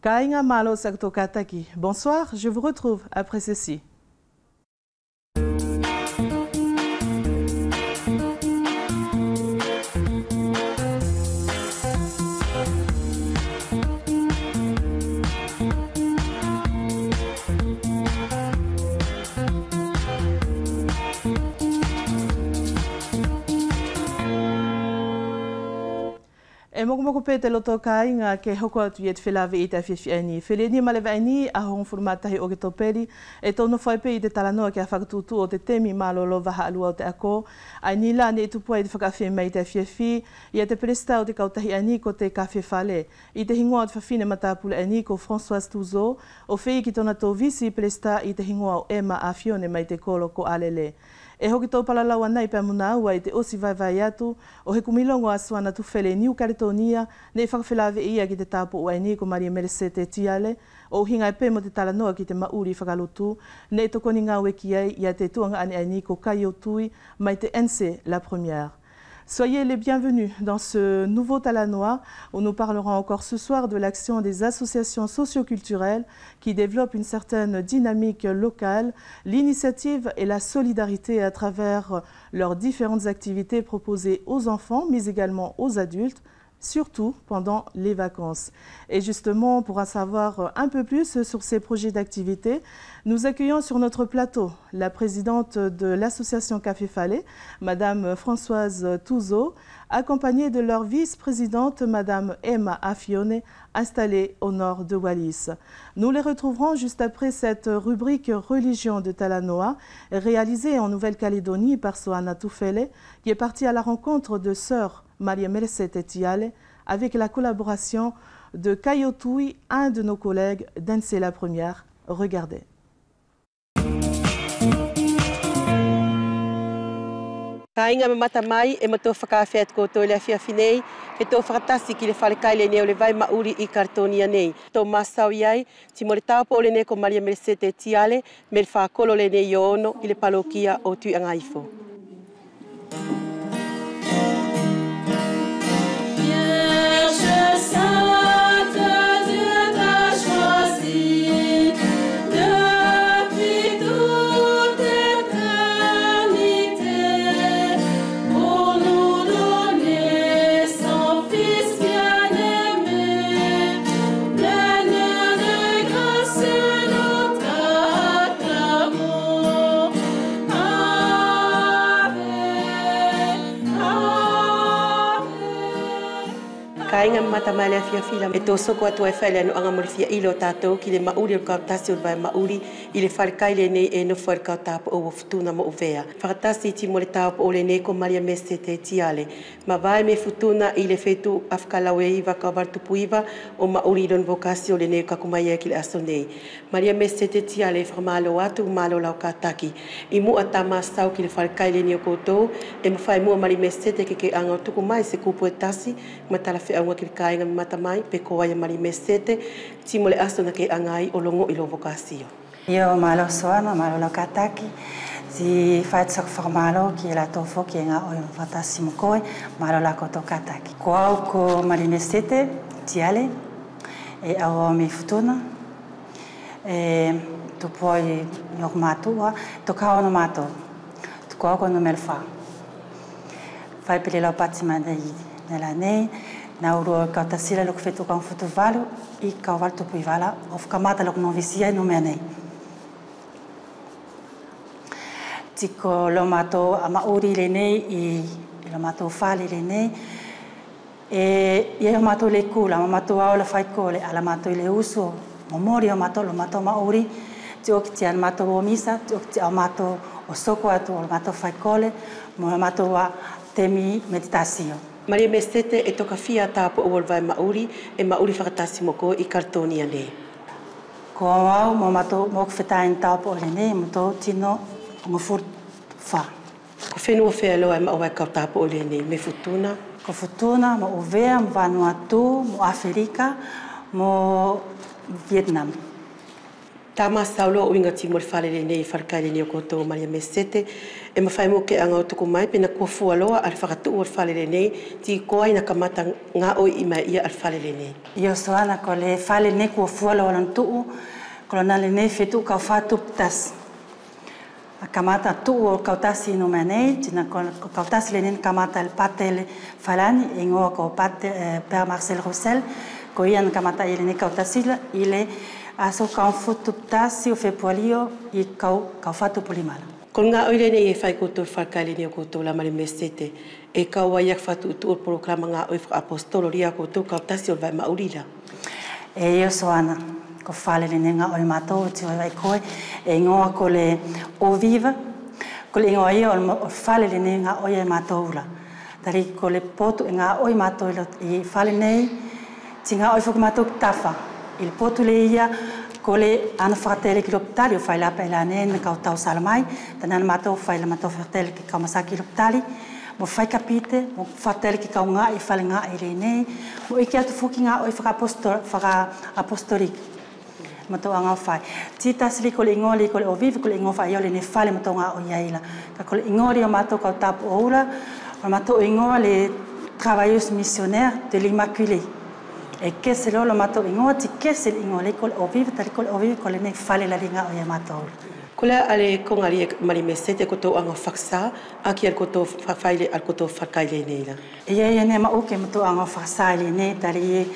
Kainga malo saktokataki. Bonsoir, je vous retrouve après ceci. E moko pete loto kainga ke hoko atu i te whelawe i te awhiawhiani. Wheleni malewaini a hong furumatahi o ke toperi e tono whaipe i te talanoa ki a whakatutu o te temi malolo waha alua o te ako. Ai nila ne i tupua i te whakawhia mai te awhiawhi i a te presta o te kautahi ani ko te kawhi whale. I te hingoa o te whawhine matapula ani ko Françoise Touzeau o whi ki tona tō visi presta i te hingoa o Emma a Fione mai te kolo ko Alele. E hoki tō palalau anai pia muna aua i te osi vai atu o he kumilongo a suana tuwhele New Caledonia ne i whakawhilawe ia ki te tāpo ua ni ko Maria Meresete Tiale o hinga e pē mo te talanoa ki te mauri whakalutu ne i tokoni ngā weki ai i a te tuanga ane ni ko Kaio Tui mai te NC la première. Soyez les bienvenus dans ce nouveau Talanoa où nous parlerons encore ce soir de l'action des associations socioculturelles qui développent une certaine dynamique locale, l'initiative et la solidarité à travers leurs différentes activités proposées aux enfants mais également aux adultes, surtout pendant les vacances. Et justement, pour en savoir un peu plus sur ces projets d'activité, nous accueillons sur notre plateau la présidente de l'association Café Fallet, Madame Françoise Touzeau, accompagnée de leur vice-présidente, Madame Emma Afione, installée au nord de Wallis. Nous les retrouverons juste après cette rubrique Religion de Talanoa, réalisée en Nouvelle-Calédonie par Soana Tufele, qui est partie à la rencontre de sœurs Maria Meresete Tiale, avec la collaboration de Kaio Tui, un de nos collègues d'NC la première. Regardez. Kainga mata mai e mato whakawhet koutou le awhiawhinei, ke tō whakatasi ki le whalekaile nei o le vai mauri i Kartonia nei. Tō masau iai, ti mo le tāpo o le nei ko Maria Meresete Tiale, me le whakolo le nei o ono i le palokia o Tui Angaifo. Kainga mata mai le awhiawhila e tō soko atu e whaile anu anga morifia ilo tātou ki le mauri o kautasi o le vai mauri i le whalekaile nei e nofo e kautapo o futuna mo uvea. Whakatasi ti mo le tāpo o le nei ko Maria Meresete Tiale. Ma vai me futuna i le whetu afkalau e iwa ka wartupu iwa o mauri i lon vokasi o le nei kakumai e ki le aso nei. Maria Meresete Tiale whamalo atu malo lau kātaki. I mua tama sau ki le whalekaile nei o koutou e mawhai mua Maria Meresete ke anga o tuku mai se kupu e tasi matala whi aunga ki le kainga mata mai pe ko ai Maria Meresete ti mo le aso na ke angai o longo i lo vokasio. Io malo soana malo la kataki si fai sak formalo ki la tofo ki nga o fatasi mo koi malo la koto kataki. Ko au ko Maria Meresete Tiale e au mi futuna e tu poi yok matua to ka ono mato tu ko no melfa. Fai pele la patima dei nella nei na uro ka tasila lo fetu kan futu valu I ka waltu pui vala of kamata lo no visia no menei tiko lo mato ama uri le nei I lo mato fali le nei e ia mato le kula mato au la fai kole ala mato le uso memori mato lo mato ma uri tio ki tian mato o misa tio ki mato o soko atu lo mato fai kole mo mato wa temi meditasio. Maria Meresete e toka fia tāpo o vai mauri e mauri whakatasi moko I Kartonia nei. Ko au mo mato mo whetain tāpo o le nei mo tō tino mo fur wha. Ko whenua whea loa e maua e kau tāpo o le nei me futuna? Ko futuna mo Uvea, mo Vanuatu, mo Afrika, mo Vietnam. Tama saulo o inga timor fale le nei farkai le koto Maria Mesete e mafai mo ke anga tuku mai pena ko fualoa al fakatu o fale le nei ti ko ai na kamata nga o I mai ia al fale le nei. Io soana ko le fale ne ko fualoa lan tu ko na le nei fetu ka fatu tas. A kamata tu o kautasi no manei tina ko kautasi le nei kamata al patele falani e ngo ko pate per Marcel Roussel ko ia na kamata ile ne kautasi ile aso ka foto tasi o fe polio I ka fatu polimala. Kon nga oile ne e fai koto farkai le koto la Maria Mesete e ka wa yak fatu tu o programa nga o apostolo ria koto ka tasi o vai maulila. E io soana ko fale le nga o mato ti o vai koe e ngoa ko le o viva ko le ngoa io o fale le nga o mato ula. Tari ko le poto nga o mato I fale nei tinga o fo mato tafa. Il poto le ia cole an fratelli che l'optali o fai la pela nen ka tau salmai tanan mato fai la mato fratelli che ka masaki l'optali mo fai capite mo fratelli che ka nga I fai nga ile nei mo I chiatu fuki nga o fara apostolic mato anga fai tita sli cole ingoli cole o vive cole ingo fai ole ne fai mato nga o yaila ka cole ingoli o mato ka tap oula o mato ingoli travailleurs missionnaires de l'Immaculée. E che se lo mato ingoti che se ingole col o vive tal col o vive col ne fale la linga o yamato kula ale kongari Maria Mesete koto anga faksa aki al koto faile al koto farkai le neila e ye ne ma o ke mato anga faksa le ne tali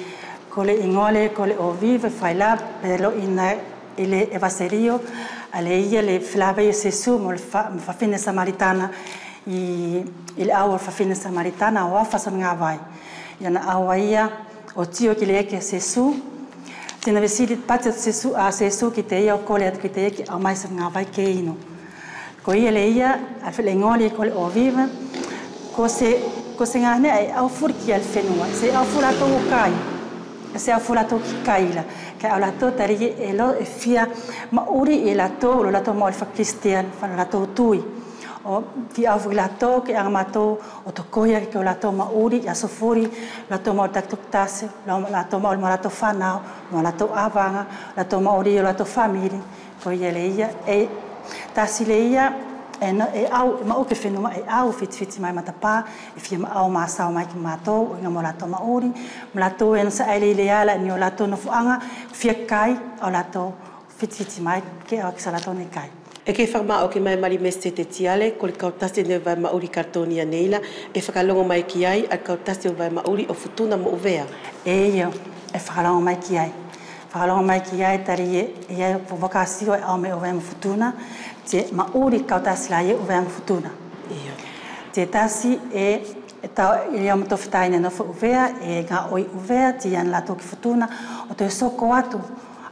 cole ingole col o vive faila pero in ile evaserio ale ia le flave se sumo fa fine samaritana il hour fa fine samaritana o fa son ngavai yana awaia o tio que le que sesu tina vesili patet sesu a sesu que te ia cole que te que a mais nga vai que ino ko ia le ia a fele ngoli cole o viva ko se ngane ai au furki al fenua se au furato kai se au furato kaila que ala to tari e lo e fia ma uri e la to mo fa cristian fa la to tui o fi avulato che amato o to koia che la to ma uri ya sofuri la to mo taktase la to mo la to fana mo la to avanga la to ma uri la to family ko ia e tasileia e au ma o che fenoma e au fit mai matapa e fi ma au ma sa mai ki mato o nga la to ma uri la to en sa ele leala ni la to no fuanga fi kai o la to fit mai che o sa la to ne kai. E ke whakama o ke mai Maria Mesete tiale, ko le kautasi ne vai mauri kartonia neila, e whakalongo mai ki ai, al kautasi o vai mauri o futuna mo uvea. E io, e whakalongo mai ki ai. Whakalongo mai ki ai, tari e provokasio e au me uvea mo futuna, te mauri kautasi la e uvea mo futuna. Te tasi e tau i am tofitaine no uvea, e nga oi uvea, ti an la toki futuna, o te soko atu.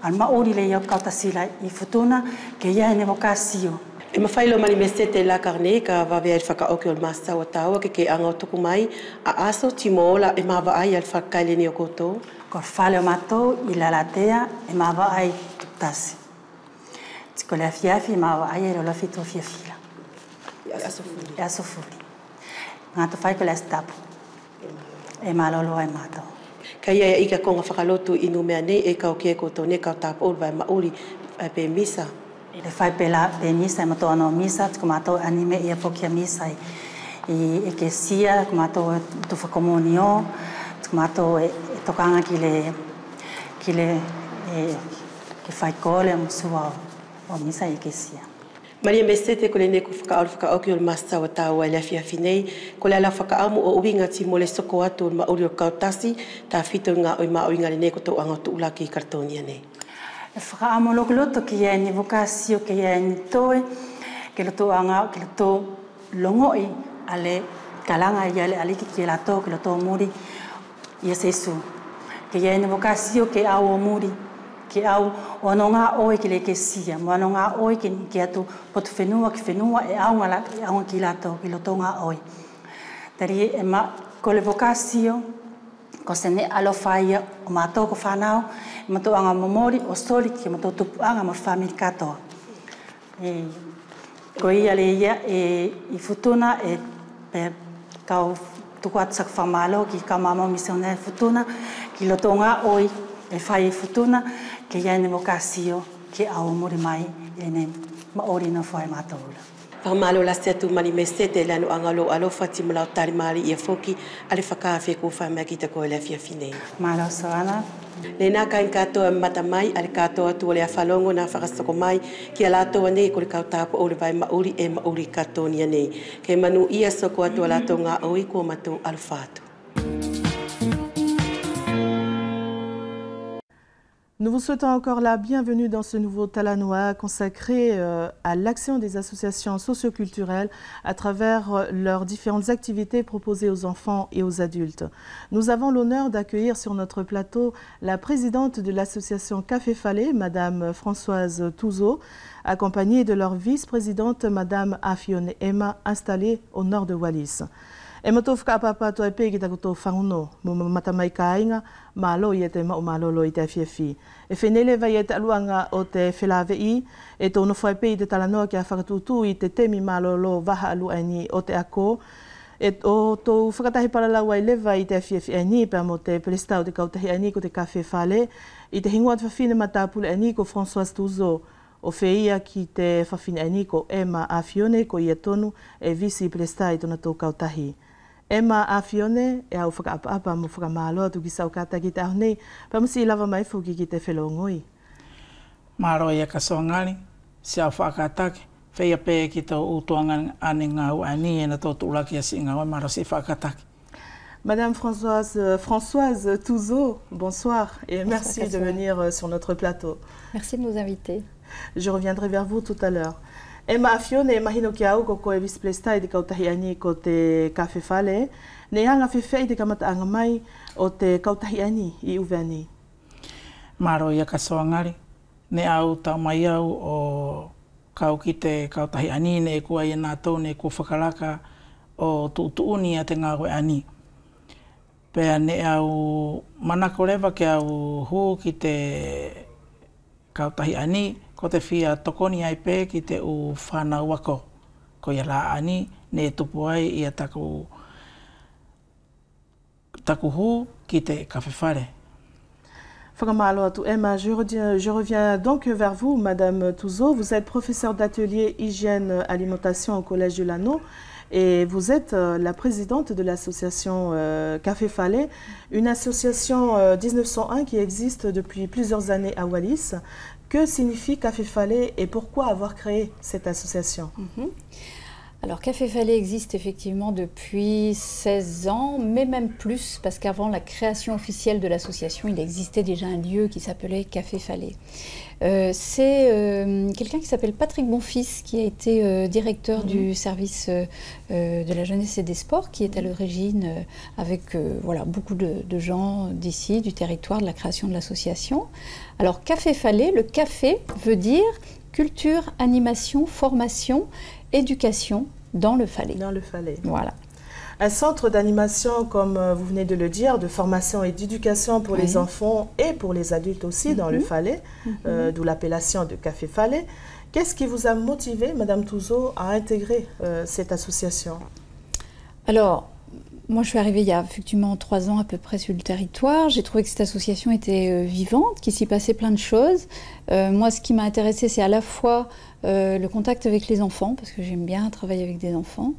Al mauri le ia kautasila I futuna ke ia ne vocacio e mafailo Maria Mesete la carne ka va ver faka o ke o masa o tawa ke anga tuku mai a aso timola e mava ai al faka le ni o koto ko fale o mato I la latea e mava ai tasi tiko la fiafi mava ai lo fito fiafila ya sofuri ngato fai ko la stapo e malolo ai mato Kaya ika konga whakalotu inu mea nei e kau kia koto ne kau tāpou vai mauri pe misa. Le fai pela pe misa mato ano misa ko mato anime ia pokia misa e que sia ko mato tu fa comunio ko mato e tokanga que fai kole mo sua o misa e que sia. Maria Mesete ko le ne ku whakaoki o le masa wa tāua e lafia finei, ko le ala whakaamu o uinga ti mo le soko atu o mauri o kautasi, tā whito ngā oi ma oinga le ne ko tau anga tu ula ki kartonia nei. E whakaamo loto ki e ni vokasio ki e ni toe, ke lo tau anga, ke lo tau longoi ale kalanga i ale aliki ki e la tau, ke lo tau muri i e sesu. Ke e ni vokasio ke au o muri, ke au o no ngā oi ki le ke sia, mo no ngā oi ki atu potu whenua ki whenua e au ngā ki la tau, ki lo tau ngā oi. Tari e ma, ko le vokasio, ko se ne alo whaia o mātou ko whanau, e mātou anga momori o soli ki mātou tupu anga mo whamiri katoa. Ko ia le ia I futuna e kau tuku atu sak whamalo ki kau mamau misionere futuna, ki loto ngā oi e whai futuna, ke ia ne vokasio ki au muri mai e ne maori na whai mātaura. Whamalo la setu mani me sete le anu angalo alo fati malau tari mari ia foki ale whakawhi ko whamea ki te koe le fia finei. Malo soana. Le nā kain katoa mata mai ale katoa tua le awhalongo nā whakasako mai ki a latoa nei ko le kautapo o le vai mauri e mauri katonia nei. Kei manu ia soko atua lato ngā oi ko matou alfatu. Nous vous souhaitons encore la bienvenue dans ce nouveau Talanoa consacré à l'action des associations socioculturelles à travers leurs différentes activités proposées aux enfants et aux adultes. Nous avons l'honneur d'accueillir sur notre plateau la présidente de l'association Café Falé, Madame Françoise Touzeau, accompagnée de leur vice-présidente, Madame Afione Emma, installée au nord de Wallis. E matou whakapapa toa e pēki takutou whanguno, mo matamai ka inga, malo i e te mau malolo i te awhiawhi. E whenele vai e te aluanga o te whelawei, e tōna whai pēi te talanoa ki a whakatūtū i te temi malolo waha aluani o te ako, e o tō whakatahi paralau ai lewa i te awhiawhi ani, pēr mo te pelesta o te kautahi ani ko te Café Falé, i te hingoat whawhine matapule ani ko Françoise Touzeau, o whia ki te whawhine ani ko Emma Afione ko i e tonu e visi pelesta i tōna tō kautahi. Emma Afione e au whakaapa mo whakamāloa tu ki saukata ki te ahu nei, pa musi lava mai fuki ki te whelongoi. Maro ia ka soangari, se au whakatake, whea pē ki tau utuanga ane ngau ani e na tō tūlaki a si ngau, maro si whakatake. Madame Françoise Touzeau, bonsoir et merci de venir sur notre plateau. Merci de nous inviter. Je reviendrai vers vous tout à l'heure. Emma Afione e mahino ki au ko koe vice-presta i te kautahi ani ko te Café Falé, ne anga whewhei te kamataanga mai o te kautahi ani i uwe ani. Maro ia ka soangari, ne au tau mai au o kau ki te kautahi ani ne e kua i nā tau ne kua whakaraka o tuutuuni a te ngāwe ani. Pea ne au manako rewa ke au hū ki te kautahi ani, ko te whia tokoni ai pē ki te u whanau ako. Ko ia la ani, ne tupu ai ia taku hū ki te Café Falé. Whakamalo atu Emma, je reviens donc vers vous, Madame Touzeau. Vous êtes professeure d'atelier hygiène alimentation au Collège de Lano et vous êtes la présidente de l'association Café Falé, une association 1901 qui existe depuis plusieurs années à Wallis. Que signifie Café Falé et pourquoi avoir créé cette association? Alors Café Falé existe effectivement depuis 16 ans, mais même plus, parce qu'avant la création officielle de l'association, il existait déjà un lieu qui s'appelait Café Falé. C'est quelqu'un qui s'appelle Patrick Bonfils, qui a été directeur du service de la jeunesse et des sports, qui est à l'origine avec voilà, beaucoup de gens d'ici, du territoire, de la création de l'association. Alors Café Falé, le café veut dire culture, animation, formation, éducation dans le Falé. Dans le Falé. Voilà. Un centre d'animation, comme vous venez de le dire, de formation et d'éducation pour les enfants et pour les adultes aussi dans le Falé, d'où l'appellation de Café Falé. Qu'est-ce qui vous a motivé, Madame Touzeau, à intégrer cette association? Alors, moi je suis arrivée il y a effectivement 3 ans à peu près sur le territoire. J'ai trouvé que cette association était vivante, qu'il s'y passait plein de choses. Moi ce qui m'a intéressée c'est à la fois le contact avec les enfants, parce que j'aime bien travailler avec des enfants,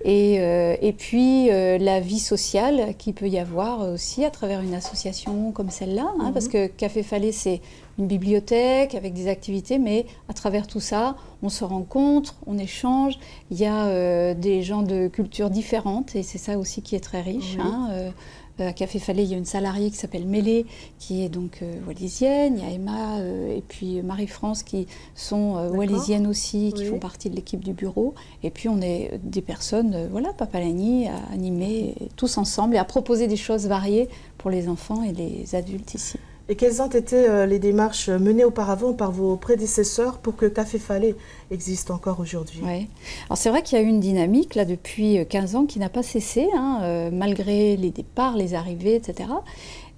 et puis la vie sociale qu'il peut y avoir aussi à travers une association comme celle-là, hein, parce que Café Falé c'est une bibliothèque avec des activités, mais à travers tout ça, on se rencontre, on échange, il y a des gens de cultures différentes, et c'est ça aussi qui est très riche. À Café Falé, il y a une salariée qui s'appelle Mélé, qui est donc wallisienne. Il y a Emma et puis Marie-France qui sont wallisiennes aussi, qui font partie de l'équipe du bureau. Et puis on est des personnes, voilà, Papalani, à animer tous ensemble et à proposer des choses variées pour les enfants et les adultes ici. Et quelles ont été les démarches menées auparavant par vos prédécesseurs pour que Café Falé existe encore aujourd'hui? Oui. Alors c'est vrai qu'il y a eu une dynamique là depuis 15 ans qui n'a pas cessé, hein, malgré les départs, les arrivées, etc.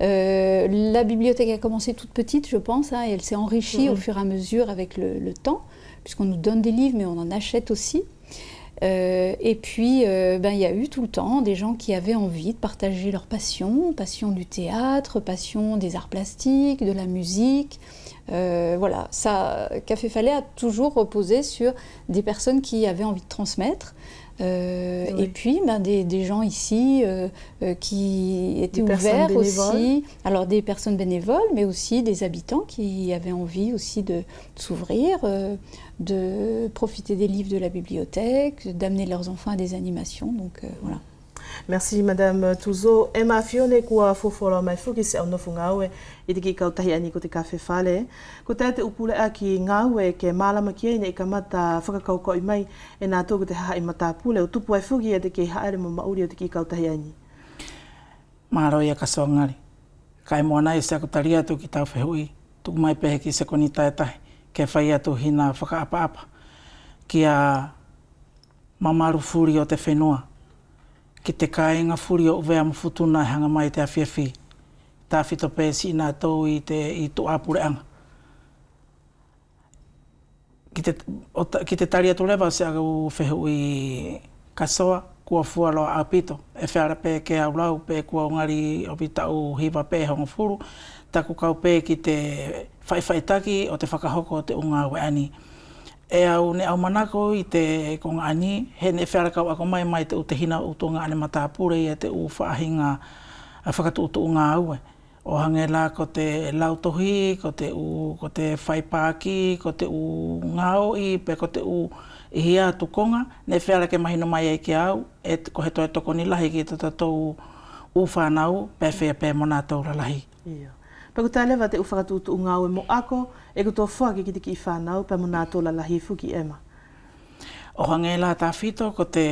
La bibliothèque a commencé toute petite, je pense, hein, et elle s'est enrichie au fur et à mesure avec le temps, puisqu'on nous donne des livres, mais on en achète aussi. Et puis, il y a eu tout le temps des gens qui avaient envie de partager leur passion du théâtre, passion des arts plastiques, de la musique. Voilà, ça, Café Falais a toujours reposé sur des personnes qui avaient envie de transmettre. Oui. Et puis des gens ici qui étaient ouverts aussi, alors des personnes bénévoles, mais aussi des habitants qui avaient envie aussi de s'ouvrir, de profiter des livres de la bibliothèque, d'amener leurs enfants à des animations. Donc voilà. Merci Madame Tuzo. Emma Fione kua fofolo mai fuki se ono fungawe i te ki kautahi ani ko te Café Falais. Ko te upule a ki ngawe ke malama ki nei ka mata whakakaukoi mai e nā tōku te haha i matapule o tupu ai fuki e te ki haere mo mauri o te ki kautahi ani. Maro ia ka soangari. Kai moana i se akutaria tu ki tau whehui. Tuku mai pehe ki se koni taetahi. Ke whai atu hina whakaapa-apa. Ki a mamaru furi o te whenua. Ki te kāinga furi o uvea mawhutuna e hanga mai te awhiawhi. Tā whito pēsi nā tau i tō āpureanga. Ki te tari atu lewa se au whehu i kasoa, kua fualoa apito. E whiara pē ke au lau, pē kua ngari o pita o hiwa pē honga furu. Taku kau pē ki te whaiwhaitaki o te whakahoko o te unga weani. E au ne au manako i te konga ani, he ne whearakau ako mai te utehina utunga ane matapure i te u whaahinga a whakatu utunga aue. O hange la ko te lautohi, ko te whaipaki, ko te u ngao i, pe ko te u ihia tukonga. Ne whearake mahino mai ai ki au, e ko he toi toko ni lahi ki te tatou u whanau, pe whea pe mona taura lahi. Pako tā lewa te uwhakatutu ngāwe mo ako, e ko tō whake ki te ki whanau, pa mo nā tōla lahi fuki ema. O hange la tā whito, ko te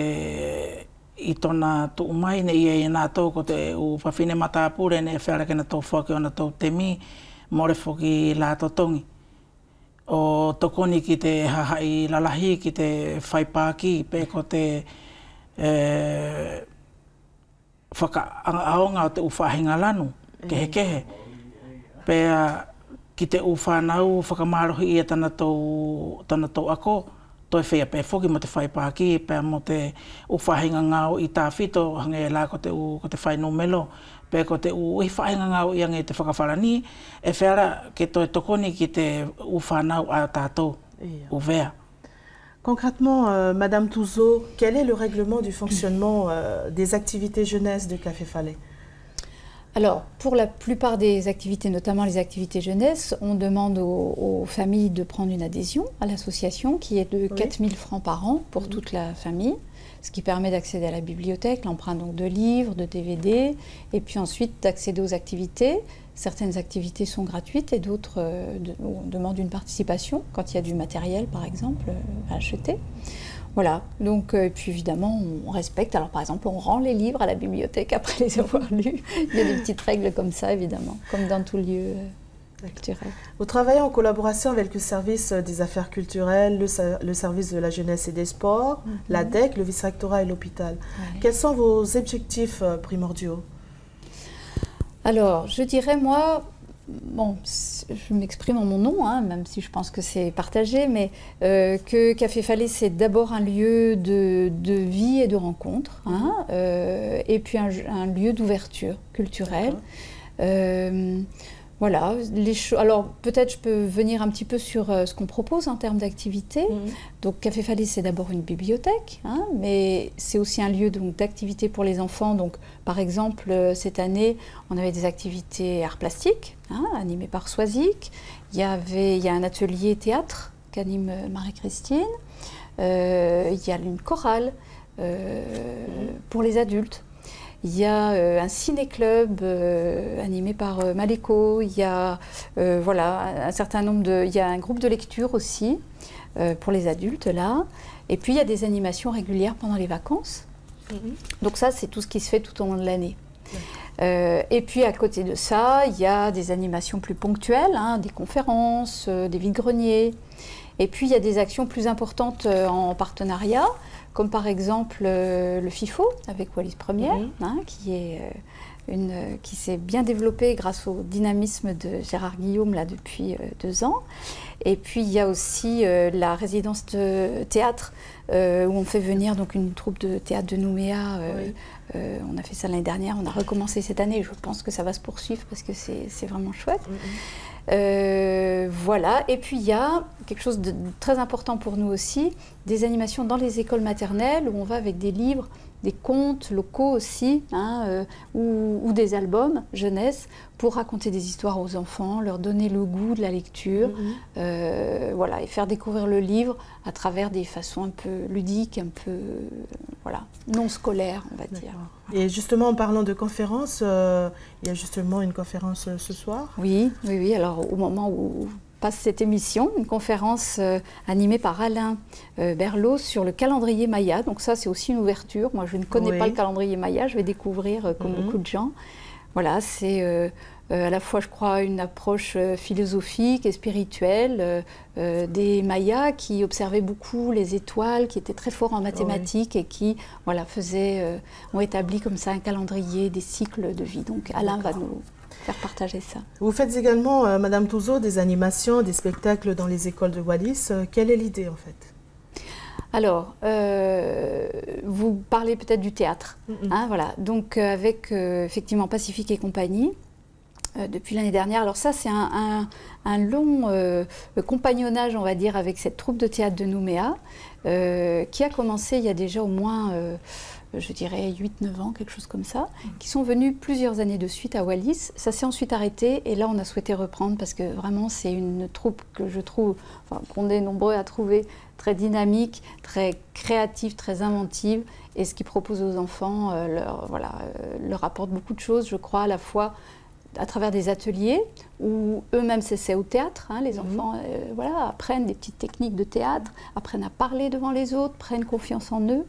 i tōna tu umai, ne ia i nā tō, ko te u whawhine matapure, ne e whearake na tō whake o na tō temi, more fuki la tōtongi. O tokoni ki te hahai lalahi, ki te whaipaki, pe ko te whakaaonga o te uwhahinga lanu, kehe. Pea ki te uwhanau whakamarohi ia tana tau ako, toi whea pē whoki mo te whaipaki, pea mo te uwhahinga ngāo i tā whito, hange la ko te whainumelo, pea ko te uwhahinga ngāo i ange te whakawharani, e whera ke toi tokoni ki te uwhanau a tātou, uvea. Concrètement, Madame Tuzo, quel est le règlement du fonctionnement des activités jeunesse de Café Falais? Alors, pour la plupart des activités, notamment les activités jeunesse, on demande aux familles de prendre une adhésion à l'association qui est de 4 000 francs par an pour toute la famille, ce qui permet d'accéder à la bibliothèque, l'emprunt donc de livres, de DVD, et puis ensuite d'accéder aux activités. Certaines activités sont gratuites et d'autres demandent une participation quand il y a du matériel, par exemple, à acheter. Voilà, donc puis évidemment on respecte, alors par exemple on rend les livres à la bibliothèque après les avoir lus, il y a des petites règles comme ça évidemment, comme dans tout lieu culturel. Vous travaillez en collaboration avec le service des affaires culturelles, le service de la jeunesse et des sports, la DEC, le vice-rectorat et l'hôpital. Ouais. Quels sont vos objectifs primordiaux? Alors je dirais moi, bon, je m'exprime en mon nom, hein, même si je pense que c'est partagé, mais que Café Falais, c'est d'abord un lieu de vie et de rencontre, hein, et puis un lieu d'ouverture culturelle. Voilà, alors peut-être je peux venir un petit peu sur ce qu'on propose en termes d'activités. Donc Café Falais, c'est d'abord une bibliothèque, hein, mais c'est aussi un lieu d'activité pour les enfants. Donc par exemple, cette année, on avait des activités arts plastiques, hein, animées par Soisic. Il y a un atelier théâtre qu'anime Marie-Christine. Il y a une chorale pour les adultes. Il y a un ciné-club animé par Maléco, il y a voilà, un certain nombre il y a un groupe de lecture aussi pour les adultes là, et puis il y a des animations régulières pendant les vacances. Donc ça c'est tout ce qui se fait tout au long de l'année. Et puis à côté de ça, il y a des animations plus ponctuelles, hein, des conférences, des vide-greniers. Et puis il y a des actions plus importantes en partenariat, comme par exemple le FIFO avec Wallis Première, hein, qui s'est bien développé grâce au dynamisme de Gérard Guillaume là, depuis 2 ans. Et puis il y a aussi la résidence de théâtre où on fait venir donc une troupe de théâtre de Nouméa. On a fait ça l'année dernière, on a recommencé cette année. Je pense que ça va se poursuivre parce que c'est vraiment chouette. Voilà, et puis il y a quelque chose de très important pour nous aussi, des animations dans les écoles maternelles où on va avec des livres, des contes locaux aussi, hein, ou des albums jeunesse pour raconter des histoires aux enfants, leur donner le goût de la lecture, voilà, et faire découvrir le livre à travers des façons un peu ludiques, un peu voilà, non scolaires, on va dire. Et justement, en parlant de conférences, il y a justement une conférence ce soir. Oui, oui, oui. Alors, au moment où passe cette émission, une conférence animée par Alain Berlot sur le calendrier Maya. Donc ça, c'est aussi une ouverture. Moi, je ne connais pas le calendrier Maya, je vais découvrir comme beaucoup de gens. Voilà, c'est à la fois, je crois, une approche philosophique et spirituelle des Mayas qui observaient beaucoup les étoiles, qui étaient très forts en mathématiques et qui voilà, ont établi comme ça un calendrier des cycles de vie. Donc Alain va nous faire partager ça. Vous faites également, Madame Touzeau, des animations, des spectacles dans les écoles de Wallis. Quelle est l'idée en fait? Alors, vous parlez peut-être du théâtre. Hein, voilà. Donc avec effectivement Pacifique et compagnie, depuis l'année dernière. Alors ça, c'est un long compagnonnage, on va dire, avec cette troupe de théâtre de Nouméa, qui a commencé il y a déjà au moins, je dirais, 8-9 ans, quelque chose comme ça, qui sont venus plusieurs années de suite à Wallis. Ça s'est ensuite arrêté, et là, on a souhaité reprendre, parce que vraiment, c'est une troupe que je trouve, enfin, qu'on est nombreux à trouver, très dynamique, très créative, très inventive, et ce qu'ils proposent aux enfants leur apporte beaucoup de choses, je crois, à la fois à travers des ateliers où eux-mêmes s'essaient au théâtre. Hein, les enfants voilà, apprennent des petites techniques de théâtre, apprennent à parler devant les autres, prennent confiance en eux.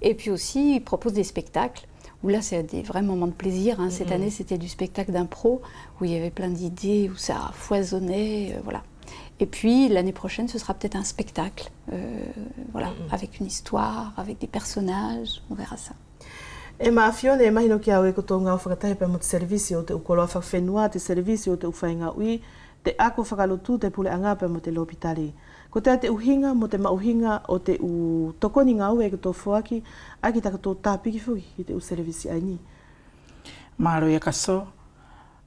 Et puis aussi, ils proposent des spectacles où là, c'est des vrais moments de plaisir. Hein. Cette année, c'était du spectacle d'impro où il y avait plein d'idées, où ça foisonnait. Voilà. Et puis, l'année prochaine, ce sera peut-être un spectacle, voilà, avec une histoire, avec des personnages. On verra ça. E maafio ne mahino ki au e koto ngā whakatahi pa mo te servisi o te ukoloa whawhenua, te servisi o te uwhainga ui, te ako whakalotu te pule anga pa mo te lopitari. Ko te uhinga mo te mauhinga o te u tokoni ngā ue e koto whuaki, a ki takato tāpiki fuki ki te u servisi aini. Maro e kaso,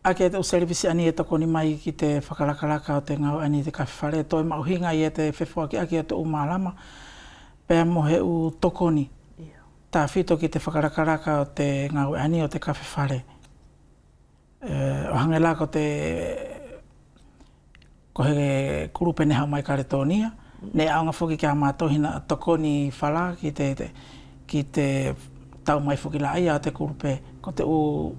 a ki te u servisi ani e tokoni mai ki te whakalakalaka o te ngau ani te kawhare, toi mauhinga i e te whewhuaki a ki te u mālama, pēr mo he u tokoni. Tā whito ki te whakarakaraka o te ngau ani o te kawhewhare. O hangela ko he kurupene hau mai karetonia. Ne aunga whuki kia mātohina tokoni whala ki te tau mai whuki la ia o te kurupe. Ko te u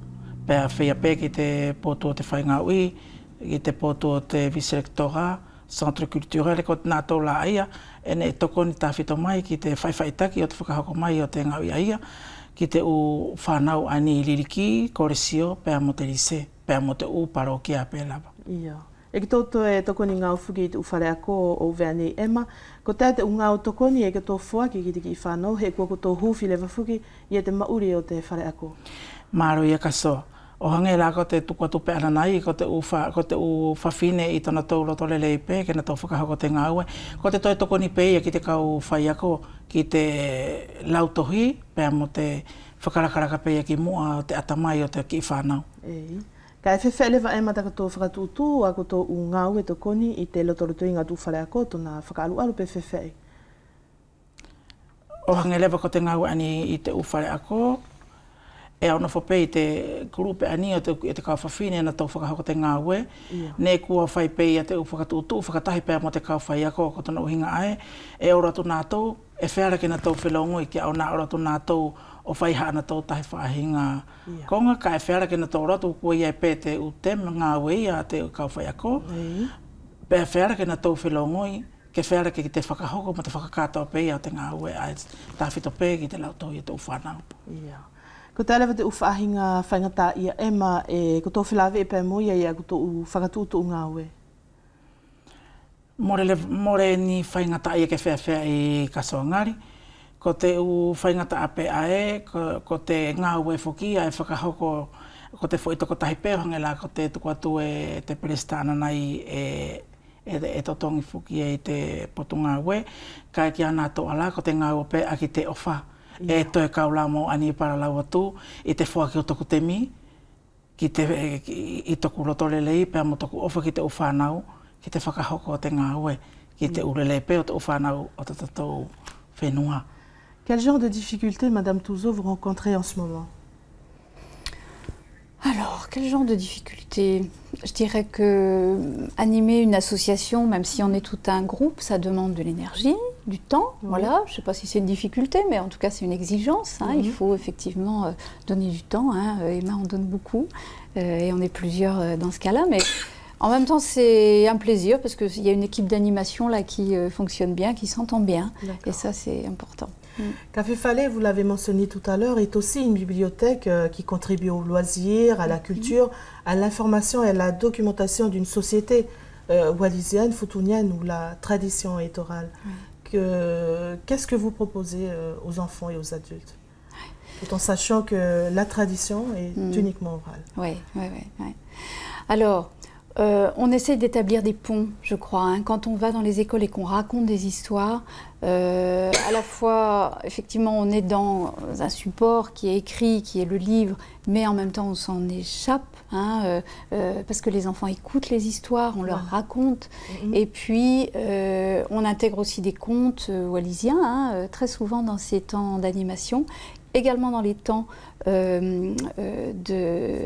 pēr whia pē ki te pōtu o te whainga ui, ki te pōtu o te viserektora, Centre culturel ko nā tō la ia, e ne tokoni tā whito mai ki te whaiwhaitaki o te whakahoko mai o te ngau ia, ki te u whanau ani liriki, koresio, pēr mo te rise, pēr mo te u paro ki a pēlawa. Ia. E ki tōto e tokoni ngau whuki te uwhare ako o Veanei Ema, ko te u ngau tokoni e ki tō whuaki ki te ki whanau, he kua ko tō huwhi lewa whuki i e te mauri o te whare ako. Maro ia kaso. O hangela ko te tukua tupe ananai, ko te u whawhine i tona tau roto lelei pē, ke na tau whakahoko te ngāue. Ko te toi tokoni pē ia ki te kau whai ako, ki te lautohi, pēr mo te whakarakaraka pē ia ki mua o te atamai o te ki whanau. Ei. Ka e whewhe lewa e mataka tō whakatūtū a ko tō u ngāue tokoni i te lotoroto inga tū whare ako, tōna whakaalu-alu pē whewhe. O hangelewa ko te ngāue ani i te u whare ako, e ona whape i te grupe ani o te kau whawhine na tau whakahoko te ngāue. Ne kua whai pei a te whakatūtū, whakatahi pēr mo te kau whai ako ko tona uhinga ae. E ora tu nātou, e whēra ki na tau whelongo i ki au nā ora tu nātou o whai haa na tau tahi whaahinga. Konga ka e whēra ki na tau ratu kua iai pē te utem ngāue i a te kau whai ako. Pēr whēra ki na tau whelongo i, ke whēra ki te whakahoko mo te whakakātau pei a te ngāue a tā whito pē ki te lautou i te uwhanau. Ko te alewa te uwhaahinga whaingata ia Ema e ko tō whilawe e pē moia ia ko tō whakatūtu ngā ue? More ni whaingata ia ke whea i Kasoangari. ko te u whaingata ape ae, ko te ngā ue whoki, e whakahoko, ko te who i toko tahi pēhonge la, ko te tuku atu e te peresta ana nei e totongi whoki e te potunga ue, kai ki ana to ala, ko te ngā ue pe aki te ofa, e toe kaula mo ani para lau atu, i te whoaki o toku te mi, i toku roto lelei, pēr mo toku ofa ki te uwhanau, ki te whakahoko o te ngā ue, ki te urelei pe o te uwhanau o te tatou whenua. Quel genre de difficultés, Madame Touzeau, vous rencontrez en ce moment? Alors, quel genre de difficultés? Je dirais que animer une association, même si on est tout un groupe, ça demande de l'énergie, du temps. Voilà, je ne sais pas si c'est une difficulté, mais en tout cas c'est une exigence. Hein. Il faut effectivement donner du temps. Hein. Emma en donne beaucoup et on est plusieurs dans ce cas-là. Mais en même temps, c'est un plaisir parce qu'il y a une équipe d'animation là qui fonctionne bien, qui s'entend bien. Et ça, c'est important. Café Falais, vous l'avez mentionné tout à l'heure, est aussi une bibliothèque qui contribue aux loisirs, à la culture, à l'information et à la documentation d'une société wallisienne, futunienne où la tradition est orale. Qu'est-ce que vous proposez aux enfants et aux adultes, tout en sachant que la tradition est uniquement orale? Oui. Alors, on essaie d'établir des ponts, je crois. Hein. Quand on va dans les écoles et qu'on raconte des histoires, à la fois, effectivement, on est dans un support qui est écrit, qui est le livre, mais en même temps, on s'en échappe, hein, parce que les enfants écoutent les histoires, on leur raconte. Et puis, on intègre aussi des contes wallisiens, hein, très souvent dans ces temps d'animation. Également dans les temps de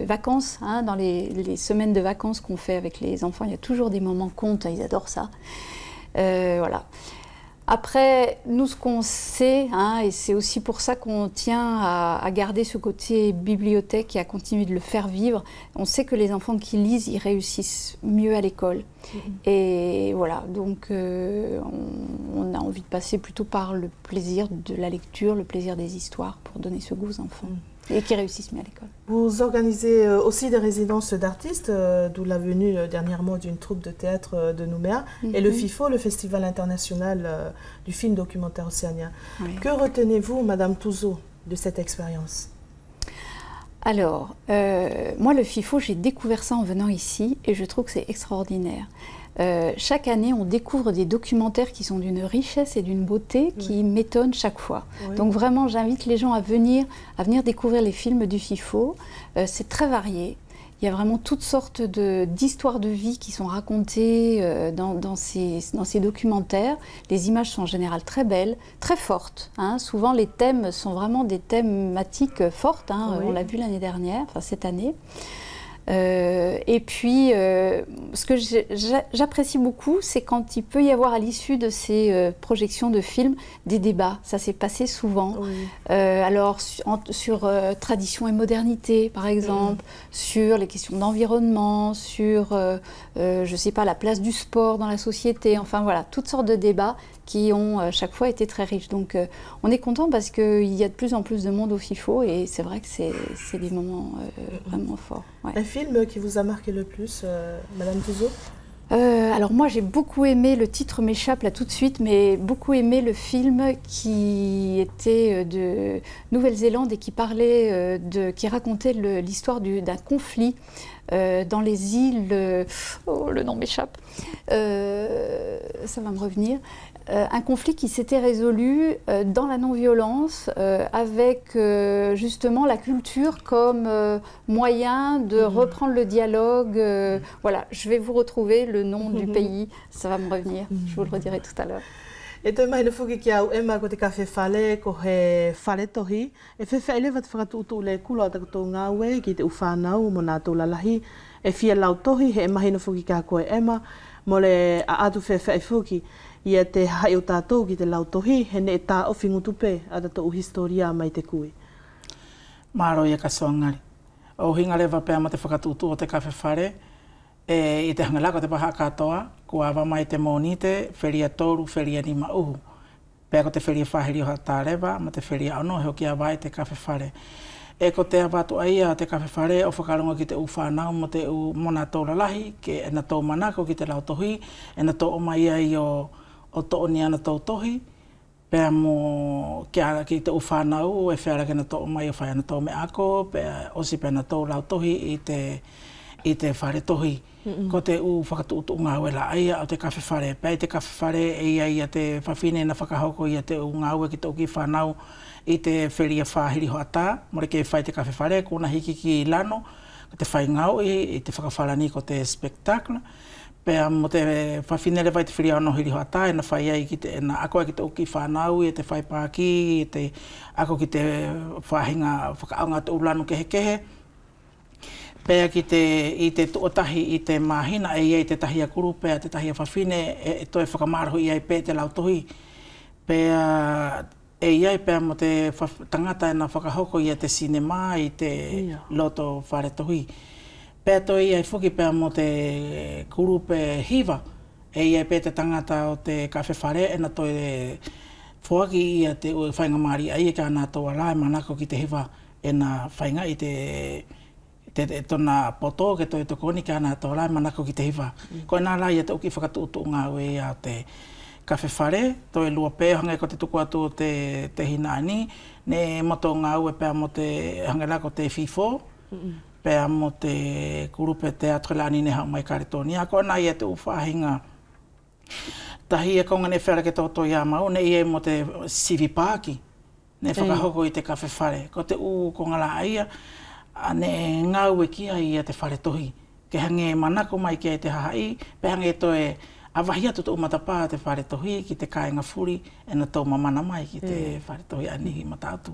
vacances, hein, dans les semaines de vacances qu'on fait avec les enfants, il y a toujours des moments contes, ils adorent ça. Voilà. Après, nous, ce qu'on sait, hein, et c'est aussi pour ça qu'on tient à garder ce côté bibliothèque et à continuer de le faire vivre, on sait que les enfants qui lisent, ils réussissent mieux à l'école. Et voilà, donc on a envie de passer plutôt par le plaisir de la lecture, le plaisir des histoires pour donner ce goût aux enfants. Et qui réussissent mieux à l'école. Vous organisez aussi des résidences d'artistes, d'où la venue dernièrement d'une troupe de théâtre de Nouméa, et le FIFO, le Festival international du film documentaire océanien. Que retenez-vous, Madame Touzeau, de cette expérience? Alors, moi le FIFO, j'ai découvert ça en venant ici, et je trouve que c'est extraordinaire. Chaque année, on découvre des documentaires qui sont d'une richesse et d'une beauté qui m'étonnent chaque fois. Donc vraiment, j'invite les gens à venir découvrir les films du FIFO. C'est très varié. Il y a vraiment toutes sortes d'histoires de vie qui sont racontées dans ces documentaires. Les images sont en général très belles, très fortes. Hein. Souvent, les thèmes sont vraiment des thématiques fortes. Hein. On l'a vu l'année dernière, enfin cette année. Et puis, ce que j'apprécie beaucoup, c'est quand il peut y avoir à l'issue de ces projections de films des débats. Ça s'est passé souvent. Alors, sur tradition et modernité, par exemple, sur les questions d'environnement, sur, je sais pas, la place du sport dans la société. Enfin, voilà, toutes sortes de débats qui ont chaque fois été très riches. Donc, on est content parce qu'il y a de plus en plus de monde au FIFO et c'est vrai que c'est des moments vraiment forts. Un film qui vous a marqué le plus, Madame Touzeau? Alors moi j'ai beaucoup aimé, le titre m'échappe là tout de suite, mais beaucoup aimé le film qui était de Nouvelle-Zélande et qui parlait, qui racontait l'histoire d'un conflit dans les îles, oh le nom m'échappe, ça va me revenir. Un conflit qui s'était résolu dans la non-violence avec justement la culture comme moyen de reprendre le dialogue. Voilà, je vais vous retrouver le nom du pays, ça va me revenir, je vous le redirai tout à l'heure. E toi mai le fuki ki au Emma ko te Café Falais ko he whale tohi. E whewhaile wat whakatuutu le kula o takoto ngā ue ki te uwhanau mo nā tō lalahi. E whia lau tohi he mahi no fuki ka koe Emma mo le a atu whewhai fuki. Ia te hai o tātou ki te lau tohi he ne e tā ofi ngutupe a tatou historia mai te kui. Maro ia kasoangari. O hinga lewa pēr ma te whakatuutu o te Café Falais. I te hangalako te paha katoa, kua awa mai te monite, whiria tōru, whiria ni mauhu. Pea ko te whiria whahiri o hatarewa, ma te whiria ono, heo ki awa i te Café Falais. E ko te awatu aia te Café Falais, o whakaronga ki te uwhanau mo te mona tōra lahi, ke e na tō manako ki te lau tohi, e na tō o mai ai o tō ni ana tō tohi, Pea mo ki te uwhanau e whiara kena tō mai o whai ana tō me ako, pea osi pena tō lau tohi i te whare tohi. Ko te whakatuutu ngā ue la aia o te kawhi whare. Pea i te kawhi whare e ia te whawhine na whakahoko ia te ngā ue ki te uki whanau i te whiria whahiri ho ata. More ke whai te kawhi whare, kona hiki ki lano, ko te whai ngau i te whakawharani ko te spectacle. Pea mo te whawhinere vai te whiria ono hiri ho ata, e na whai ai ki te, na ako ki te uki whanau, i te whai pāki, i te ako ki te whahinga whakaonga te ulanu kehe kehe. Pea ki i te tuotahi i te mahina e iei te tahia kuru, pea te tahia whawhine e toi whakamaraho iei pē te lau tohi. Pea e iei pea mo te tangata e na whakahoko i te sinema i te loto whare tohi. Pea toi iei whuki pea mo te kuru pe hiva e iei pē te tangata o te kawhi whare e na toi whuaki i te whainga maari ai e ka nā toa lai manako ki te hiva e na whainga i te tona poto ke toi tokoni ka nā tō lai manako ki te hiva. Ko nā lai e te uki whakatuutu ngā ue i a te kawhi whare, toi lua pē hangai ko te tuku atu o te hinaani, ne moto ngā ue pēr mo te hangai la ko te FIFO, pēr mo te kurupe teatro lani ne hau mai karitonia, ko nā i e te uwhahinga. Tahi e konga ne whera ke tō ia mau, ne i e mo te sivi pāki, ne whakahoko i te kawhi whare, ko te konga la aia, ne ngau e kia i te whare tohi. Ke hange manako mai kia i te hahai, pe hange toe awahi atu tō matapā te whare tohi ki te kāinga furi e na tō mamana mai ki te whare tohi anihi matatu.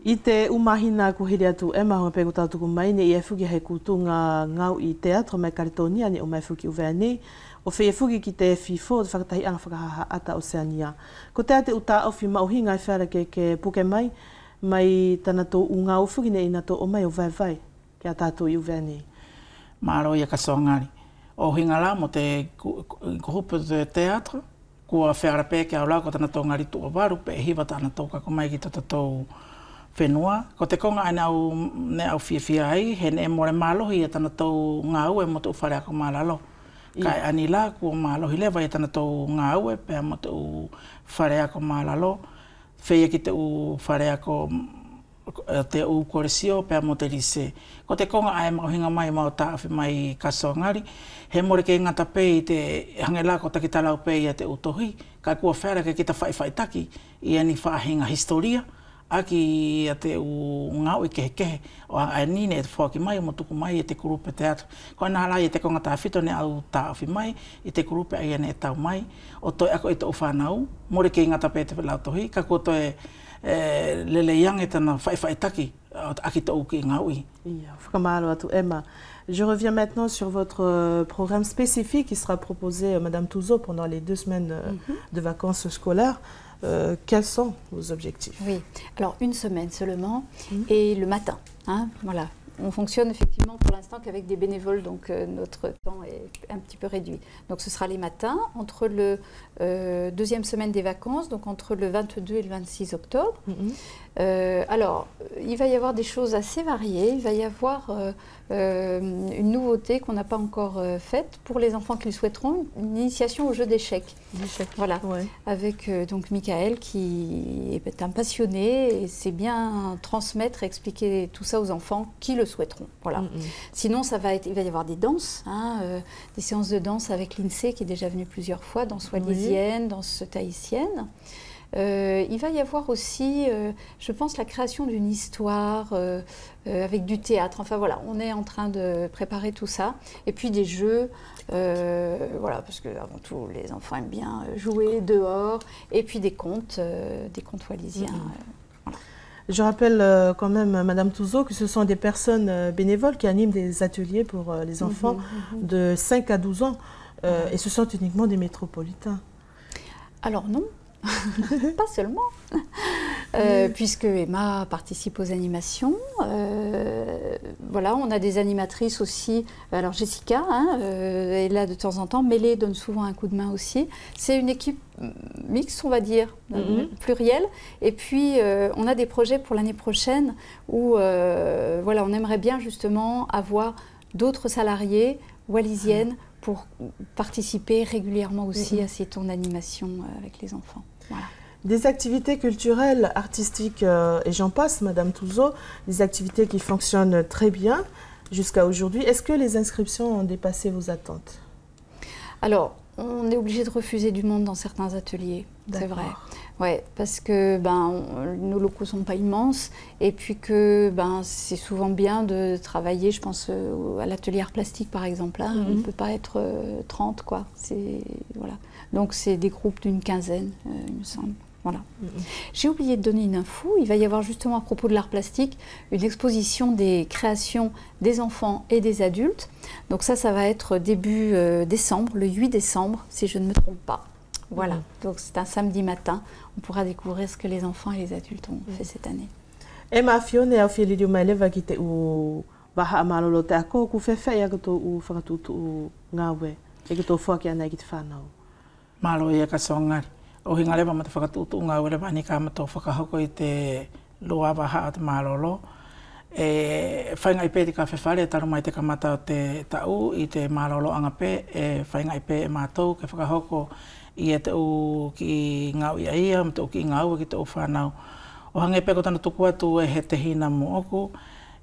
I te umahina ko hiri atu e maho pēku tātuku mai ne i e whuki hei kūtunga ngau i teatro mai Karitonia ne o mai whuki uwea nei, o whee whuki ki te FIFO, te whakatahi anga whakahaha ata Oceania. Ko te ate uta ofi mauhinga i whara ke puke mai tana tō unga uwhuki nei ina tō o mai o vai kia tātou i uwea nei. Māro ia kasoangari. O hinga la mo te grupo de teatro, kua whara pē kia ula ko tana tō ngari tō waru, pe hiwa tana tō kako mai ki tata tō whenua. Ko te konga ai ne au whiawhia ai, he ne more mālohi e tana tō ngā ue mo tō whare ako mālalo. Kai ani la kua mālohi lewa e tana tō ngā ue, pe mo tō whare ako mālalo. Whea ki te whare ako te koresio pēr mo te rise. Ko te konga ai mauhinga mai mau tāwhi mai kasoangari, he more ke ngata pē i te hange la ko taki talau pē i te utohi, kai kua whera ke kita whaiwhaitaki i ani whahinga historia, aki a te ngau i kehe, o a nine e te whaki mai, mo tuku mai i te kurupe teatro. Ko nā lai i te konga tāwhito ne au tāwhi mai, i te kurupe ai ane e tau mai, o toi ako i te whanau, more ke ngata pē te whelautohi, ka kua toi lele yang e tana whaiwhaitaki, aki te uki ngau i. Whakamaro atu Emma. Je reviens maintenant sur votre programme spécifique qui sera proposé, Madame Touzo, pendant les 2 semaines de vacances scolaires. Quels sont vos objectifs? Oui, alors 1 semaine seulement et le matin. Hein, voilà. On fonctionne effectivement pour l'instant qu'avec des bénévoles, donc notre temps est un petit peu réduit. Donc ce sera les matins, entre le 2e semaine des vacances, donc entre le 22 et le 26 octobre. Alors, il va y avoir des choses assez variées. Il va y avoir une nouveauté qu'on n'a pas encore faite pour les enfants qui le souhaiteront, une initiation au jeu d'échecs. Voilà, avec donc Michael qui est un passionné et sait bien transmettre, expliquer tout ça aux enfants qui le souhaiteront. Voilà. Sinon, il va y avoir des danses, des séances de danse avec l'INSEE qui est déjà venu plusieurs fois, danse wallisienne, danse tahitienne. Il va y avoir aussi, je pense, la création d'une histoire avec du théâtre. Enfin voilà, on est en train de préparer tout ça. Et puis des jeux, voilà, parce que avant tout, les enfants aiment bien jouer dehors. Et puis des contes wallisiens. Voilà. Je rappelle quand même, Madame Touzo, que ce sont des personnes bénévoles qui animent des ateliers pour les enfants de 5 à 12 ans. Et ce sont uniquement des métropolitains. Alors non. Pas seulement, puisque Emma participe aux animations. Voilà, on a des animatrices aussi. Alors Jessica est là de temps en temps. Mélé donne souvent un coup de main aussi. C'est une équipe mixte, on va dire, plurielle. Et puis, on a des projets pour l'année prochaine où voilà, on aimerait bien justement avoir d'autres salariés wallisiennes pour participer régulièrement aussi à ces temps d'animation avec les enfants. Voilà. Des activités culturelles, artistiques et j'en passe, Madame Touzeau, des activités qui fonctionnent très bien jusqu'à aujourd'hui. Est-ce que les inscriptions ont dépassé vos attentes? Alors, on est obligé de refuser du monde dans certains ateliers, c'est vrai. Ouais, parce que nos locaux ne sont pas immenses et puis que c'est souvent bien de travailler, je pense à l'atelier art plastique par exemple, là, on ne peut pas être 30 quoi. Voilà. Donc c'est des groupes d'une quinzaine, il me semble. Voilà. J'ai oublié de donner une info, il va y avoir justement à propos de l'art plastique une exposition des créations des enfants et des adultes. Donc ça va être début décembre, le 8 décembre si je ne me trompe pas. Voilà, donc c'est un samedi matin, on pourra découvrir ce que les enfants et les adultes ont fait cette année. Emma Fiona au fili di maeleva ki te u waha malolo te ako ku fefe ia to u whakatutu u ngawe e ki tō whaki ana ki te whanau. Malo ia ka songari. O hinga lewa ma te whakatutu ngawe lewa ani ka mato whakahoko i te loa waha a te malolo. Whainga i pē te ka whewhare, taru mai te kamata o te tau i te malolo anga pē, whainga i pē e mātou ke whakahoko i te u ki ngau ia ia, te u ki ngau ki te u whanau. O hange peko tana tuku atu e he te hina mo oku,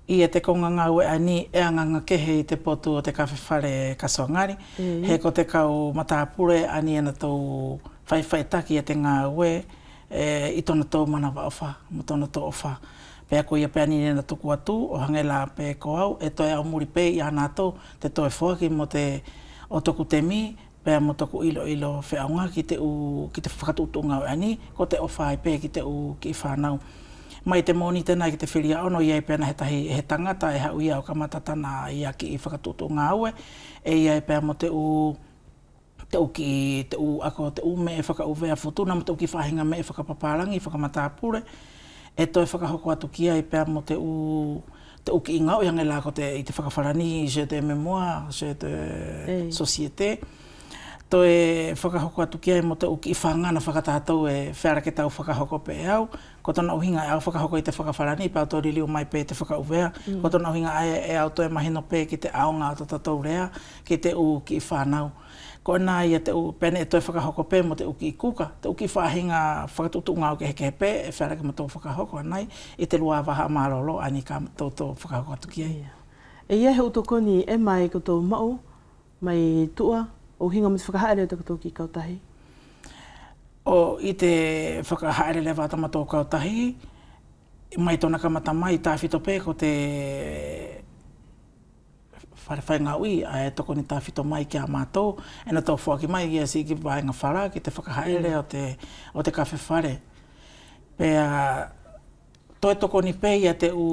i te konga ngau e ani e anganga kehe i te potu o te kawhiwhare kasoangari. He ko te kau matapure ani ana tau whaiwhaitaki e te ngau i tona tau mana wa ofa, mo tona tau ofa. Pea ko ia pea nini na tuku atu, o hange la pe ko au, e toi au muri pe i ana tau, te toi whoaki mo te o toku te mi, pea mo toku ilo whiaunga ki te whakatutunga o ani, ko te ofa i pē ki te u ki whanau. Mai te moni tēnā ki te whiria ono, iai pēna he tahi he tangata e hau ia o kamatatana ia ki i whakatutunga aue, e iai pēa mo te u me e whakauvea whutuna, mo te u ki whahinga me e whakapaparangi, whakamatapure, e toi whakahoko atu ki ai pēa mo te u ki ingau, i hange la ko i te whakawharani, jeu de mémoire, jeu de société. Toi whakahoko atu ki ai mo te u ki whangana whakatātou e whēra ke tau whakahoko pe au. Ko tona uhinga e au whakahoko i te whakawharani, pēa tō riliu mai pe te whakauvea. Ko tona uhinga e au toi mahino pe ki te aonga o tātou rea, ki te u ki whanau. Ko nā ia te u pene e toi whakahoko pe mo te u ki kuka, te u ki whahinga whakatutunga o ke heke pe, e whēra ke mo tō whakahoko anai, i te lua waha marolo, ani ka tō whakahoko atu ki ai. E ia he utokoni e mai ko tō mau, mai tua, o hinga mo te whakahaere o te koto ki kautahi? O i te whakahaere lewa atama tō kautahi, mai tōna kamata mai, tāwhito pē ko te whaiwhainga ui, a e toko ni tāwhito mai ki a mātou, e na tō whuaki mai i a si ki whainga whara ki te whakahaere o te kawhiwhare. Pea, toi toko ni pē i a te u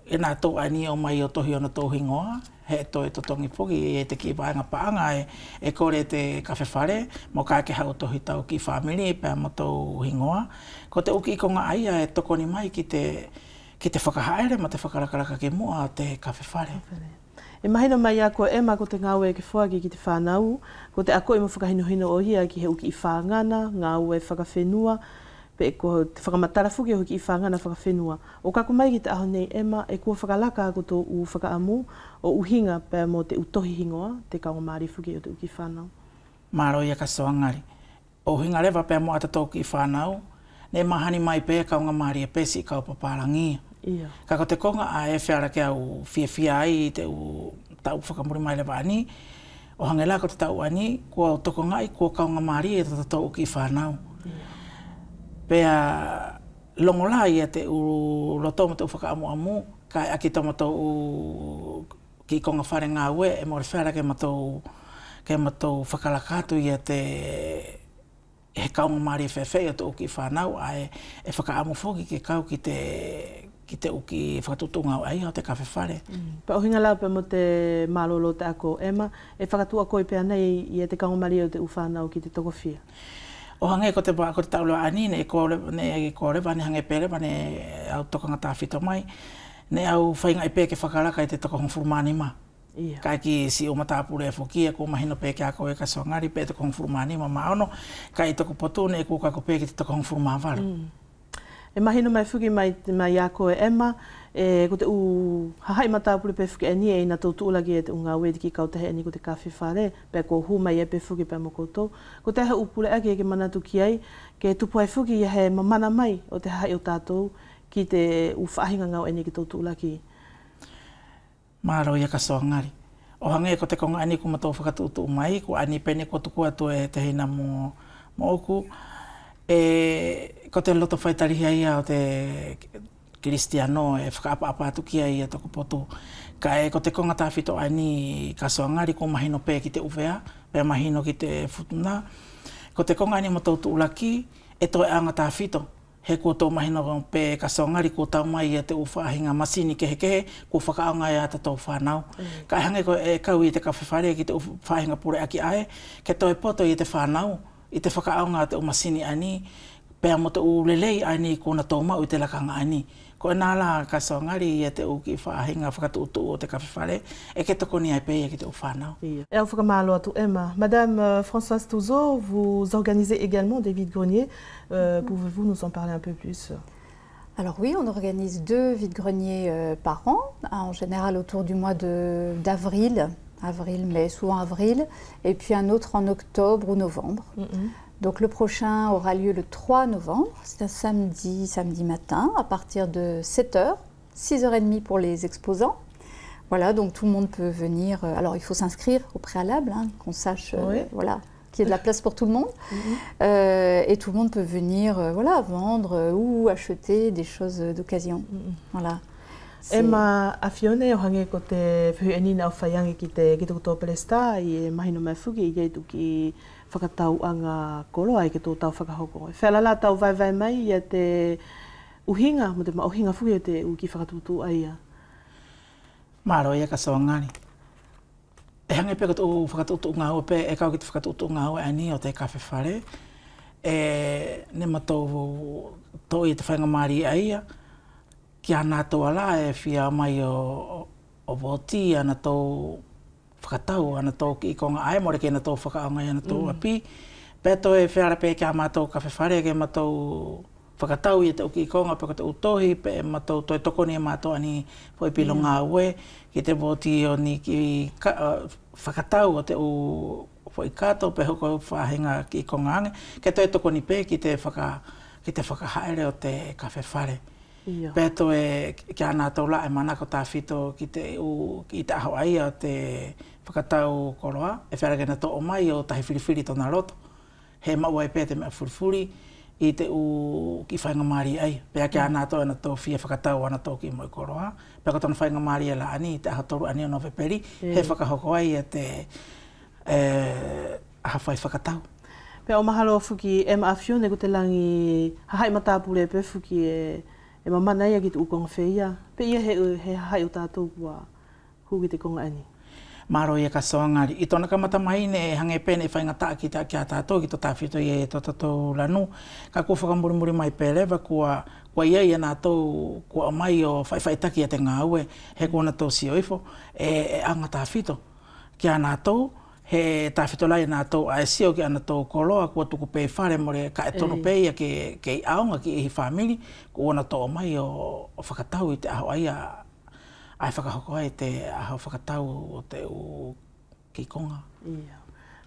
e nā tō ani o mai o tohi ona tō hingoa, he toi totongi poki e te ki whainga paanga e kore te kawhiwhare, mo ka ke hau tohi tau ki whamiri, pēa mo tō hingoa. Ko te uki konga aia e toko ni mai ki te whakahaere, mo te whakarakaraka ke mua te kawhiwhare. E mahina mai a koe e mako te ngāwe e ke whuaki ki te whanau, ko te ako i mo whakahinohino o hia ki he uki i whangana, ngāwe whakawhenua, pe ko te whakamatara whuki o ki i whangana whakawhenua. O kako mai ki te aho nei ema e kua whakalaka ako tō u whakaamu o uhinga pēr mo te utohi hingoa, te kaunga maari whuki o te uki i whanau. Maro ia ka soangari. O hinga rewa pēr mo ata tō uki i whanau, ne mahani mai pēr kaunga maari e pēsi i kau paparangia. Kako te konga a e whiara ke au whiawhia ai te u tau whakamuri mai lewa ani. O hange la ko te tau ani, kua toko ngai, kua kaunga maari e tata uki i whanau. Pea longo la ia te u roto mo te u whakaamu-amu, kai aki toma tō u ki konga whare ngā ue, e mori whiara ke matou whakalakatu ia te he kaunga maari e whewhei o te uki i whanau, a e whakaamu whoki ke kau ki te uki whakatutunga o ai o te kawhiwhare. Pa o hinga lau pe mo te malolo te ako ema, e whakatua koe pēr nei i te kaunga maari o te u whanau ki te tokowhia. O hange ko te taulua ani, ne e kōrewa, ne hange pērewa, ne au tokanga tāwhito mai, ne au whainga i pē ke whakaraka i te toko hongfurumani ma. Kai ki si o matapure e whokia, ko mahino pē ke ako e ka soangari, pē toko hongfurumani ma maono, kai i toko potu, ne e kūkako pē ki te toko hongfurumavaru. E mahino mai whuki mai a koe ema, E ko te u hahai mata pule pe fuki ani e na tautu lagi e te unga wedi ki kautahe ani ko te kawhi whare, pe ko hu mai e pe fuki pe mo koutou. Ko te he upule ake ke manatu ki ai, ke tupu ai fuki i he mamana mai o te hahai o tātou ki te u whahinga ngau ani ki tautu lagi. Maro ia kasoa ngari. O hange ko te konga ani ko matou whakatutu mai, ko ani pene ko tuku atu e te hina mo oku. Ko te loto whaitarihi ia o te Kristiano e whakaapa atu ki ai toko potu. Ka ko te konga tāwhito ani kasoa ngari ko mahino pē ki te uwea, pē mahino ki te futuna. Ko te konga ani matou tuulaki e toi anga tāwhito. He ko tō mahino pē kasoa ngari ko tau mai te uwhahinga masini kehe ko whakaanga ia tatou whanau. Ka hange ko e kau i te kawhiwhare ki te uwhahinga pure aki ae, ke toi poto i te whanau, i te whakaanga te masini ani, pēa mo te ulelei ani ko na tō mau i te lakanga ani. Ko e nāla kasoa ngari i te uki whahinga whakatutu o te kawhiwhare, e ke toko ni ai pēia ki te uwhanau. E au whakamalo atu Emma. Madame Françoise Touzeau, vous organisez également des vide-greniers. Pouvez-vous nous en parler un peu plus? Alors oui, on organise 2 vide-greniers par an, en général autour du mois d'avril, mais souvent avril, et puis un autre en octobre ou novembre. Donc le prochain aura lieu le 3 novembre, c'est un samedi matin, à partir de 7h, 6h30 pour les exposants. Voilà, donc tout le monde peut venir. Alors il faut s'inscrire au préalable, hein, qu'on sache voilà, qu'il y ait de la place pour tout le monde. Et tout le monde peut venir voilà, vendre ou acheter des choses d'occasion. Voilà. Emma Afione o hange ko te whihuenina o whaiangi ki te koto Pelesta i mahino mai fuki i geitu ki whakatau anga koroa i ke tō tau whakahoko. E whelala tau vai mai i te uhinga, mo te mauhinga fuki o te uki whakatutu aia. Maro ia kasoa ngari. E hange pe kato whakatutu ngā ua pe, e kau ki te whakatutu ngā ua ani o te kawhiwhare. Ne matou tō i te whainga maari aia. Ki ana tō ala e whia mai o voti, ana tō whakatau, ana tō ki konga ai, more ke ana tō whakaonga ana tō api. Pē tō e whiara pē kia mātou kawhiwhare, ke mātou whakatau i te uki konga, pē ko te utohi, pē mātou tō e tokoni e mātou ani po i pilo ngā ue, ki te voti o ni ki whakatau o te u i kato, pē hoko whahinga ki konga ange, ke tō e tokoni pē ki te whakahaere o te kawhiwhare. Pē tō e kia ana tō la e mana ko tāwhito ki te aho ai o te whakatau koroa, e wheragena tō o mai o tahi whiriwhiri tōna roto. He maua e pē te mea whiriwhiri i te ki whainga maari ai. Pē kia ana tō ana tō whia whakatau ana tō ki moi koroa. Pē ko tōna whainga maari e la ani, te aha toru ani o Noveperi, he whakahoko ai e te aha whai whakatau. Pē o mahalo fuki Emma Afione ko te langi hahai matāpure pē fuki e mamana ia ki te ukonga whia. Pe ia he hahai o tātou kua huki te konga ani. Maro ia kasoa ngari. I tōna kamata mai ne hange pēne whainga taa ki a tātou ki tō tāwhito i e tō tātou lanu. Ka kua whakamuri mai pēlewa kua ia i ana tō kua mai o whaiwhaitaki a te ngā ue. He kona tō si oifo e anga tāwhito. Ki a nātou, he tāwhito lai nā tō aesio ki ana tō koloa, kua tuku pē whare more ka e tono pē ia ke i aonga ki i whamiri, ko ona tō mai o whakatau i te aho ai ai whakahoko ai te aho whakatau o te ki konga.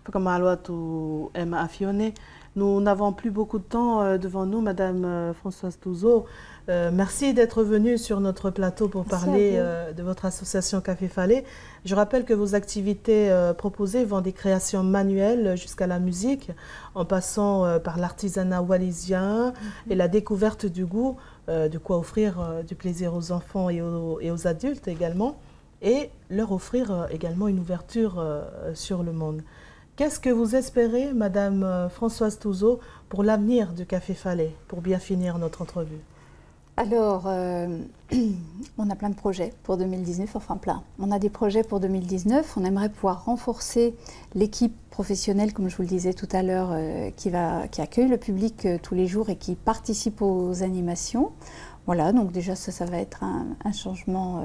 Whakamalo atu Emma Afione. Nous n'avons plus beaucoup de temps devant nous, Madame Françoise Touzeau. Merci d'être venue sur notre plateau pour parler de votre association Café Falé. Je rappelle que vos activités proposées vont des créations manuelles jusqu'à la musique, en passant par l'artisanat wallisien et la découverte du goût, de quoi offrir du plaisir aux enfants et aux adultes également, et leur offrir également une ouverture sur le monde. Qu'est-ce que vous espérez, Madame Françoise Touzeau, pour l'avenir du Café Falé, pour bien finir notre entrevue? Alors, on a plein de projets pour 2019, enfin plein. On a des projets pour 2019, on aimerait pouvoir renforcer l'équipe professionnelle, comme je vous le disais tout à l'heure, qui accueille le public tous les jours et qui participe aux animations. Voilà, donc déjà ça va être un changement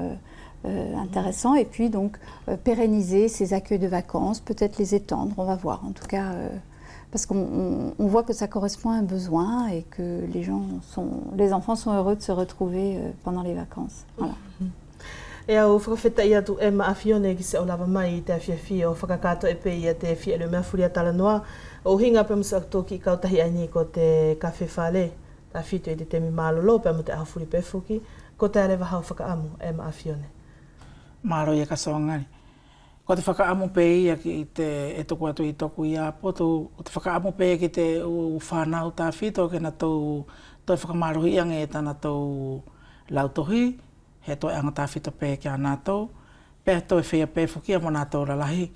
intéressant. Et puis donc pérenniser ces accueils de vacances, peut-être les étendre, on va voir. En tout cas, parce qu'on voit que ça correspond à un besoin et que les enfants sont heureux de se retrouver pendant les vacances. Voilà. E au whakawheta ia tu e maafione ki se o lava mai I te awhiawhi o whakakato e pe ia te whia le mea furia tala noa o hinga pe musa toki I kautahi ani ko te kawhi whale ta whitu I te temi malolo pe mu te ahafuri pe fuki ko te arewa hau whakaamu e maafione. Maro ia ka soangari. Ko te whakaamu pe ia ki te e toku atu I toku I a poto, o te whakaamu pe ki te whanau ta whitu ke na tau whakamarohi ange e tana tau lautohi, he toi anga ta whitu pe ki a nātou, pe toi whea pe whuki a mo nātou ralahi.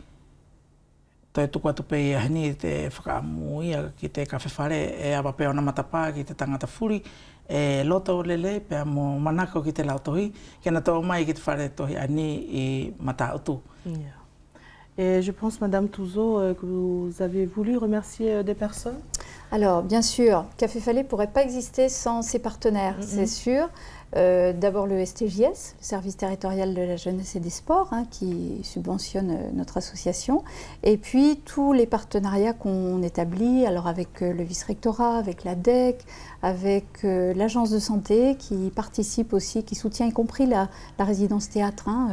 Toi tuku atu pe ia hini te whakaamu ia ki te kawhiwhare e awa pe ona matapā ki te tangata furi, e loto lele pe a mo manako ki te lautohi, ke na tau mai ki te whare tohi ani I mata utu. Yeah. Et je pense, Madame Touzeau, que vous avez voulu remercier des personnes. Alors, bien sûr, Café Falais ne pourrait pas exister sans ses partenaires, c'est sûr. D'abord le STJS, le service territorial de la jeunesse et des sports, hein, qui subventionne notre association. Et puis tous les partenariats qu'on établit, alors avec le vice-rectorat, avec la DEC, avec l'agence de santé qui participe aussi, qui soutient y compris la résidence théâtre hein,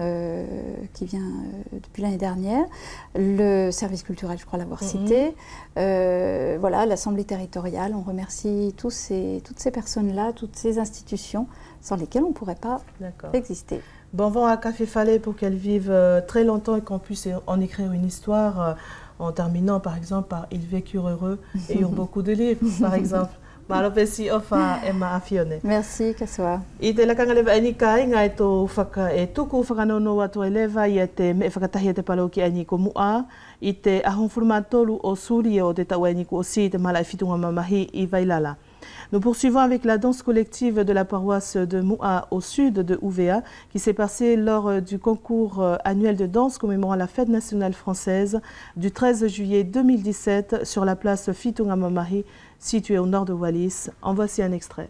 qui vient depuis l'année dernière, le service culturel, je crois l'avoir cité, voilà, l'assemblée territoriale. On remercie toutes ces personnes-là, toutes ces institutions sans lesquelles on ne pourrait pas exister. Bon vent à Café Falais pour qu'elles vivent très longtemps et qu'on puisse en écrire une histoire en terminant par exemple par Ils vécurent heureux et eurent beaucoup de livres, par exemple. Malopesi ofa Emma Afione. Merci, Kasoa. I te lakanga lewa ani ka inga e tō whaka e tuku whakanono atu e lewa I te me whakatahi e te palo ki ani ko mua I te ahonfuruma tolu o suri o te tau ani ko o si te mala e fitunga mamahi I Vailala. Nous poursuivons avec la danse collective de la paroisse de Moua au sud de UVA qui s'est passée lors du concours annuel de danse commémorant la fête nationale française du 13 juillet 2017 sur la place Fitunga Mamahi située au nord de Wallis. En voici un extrait.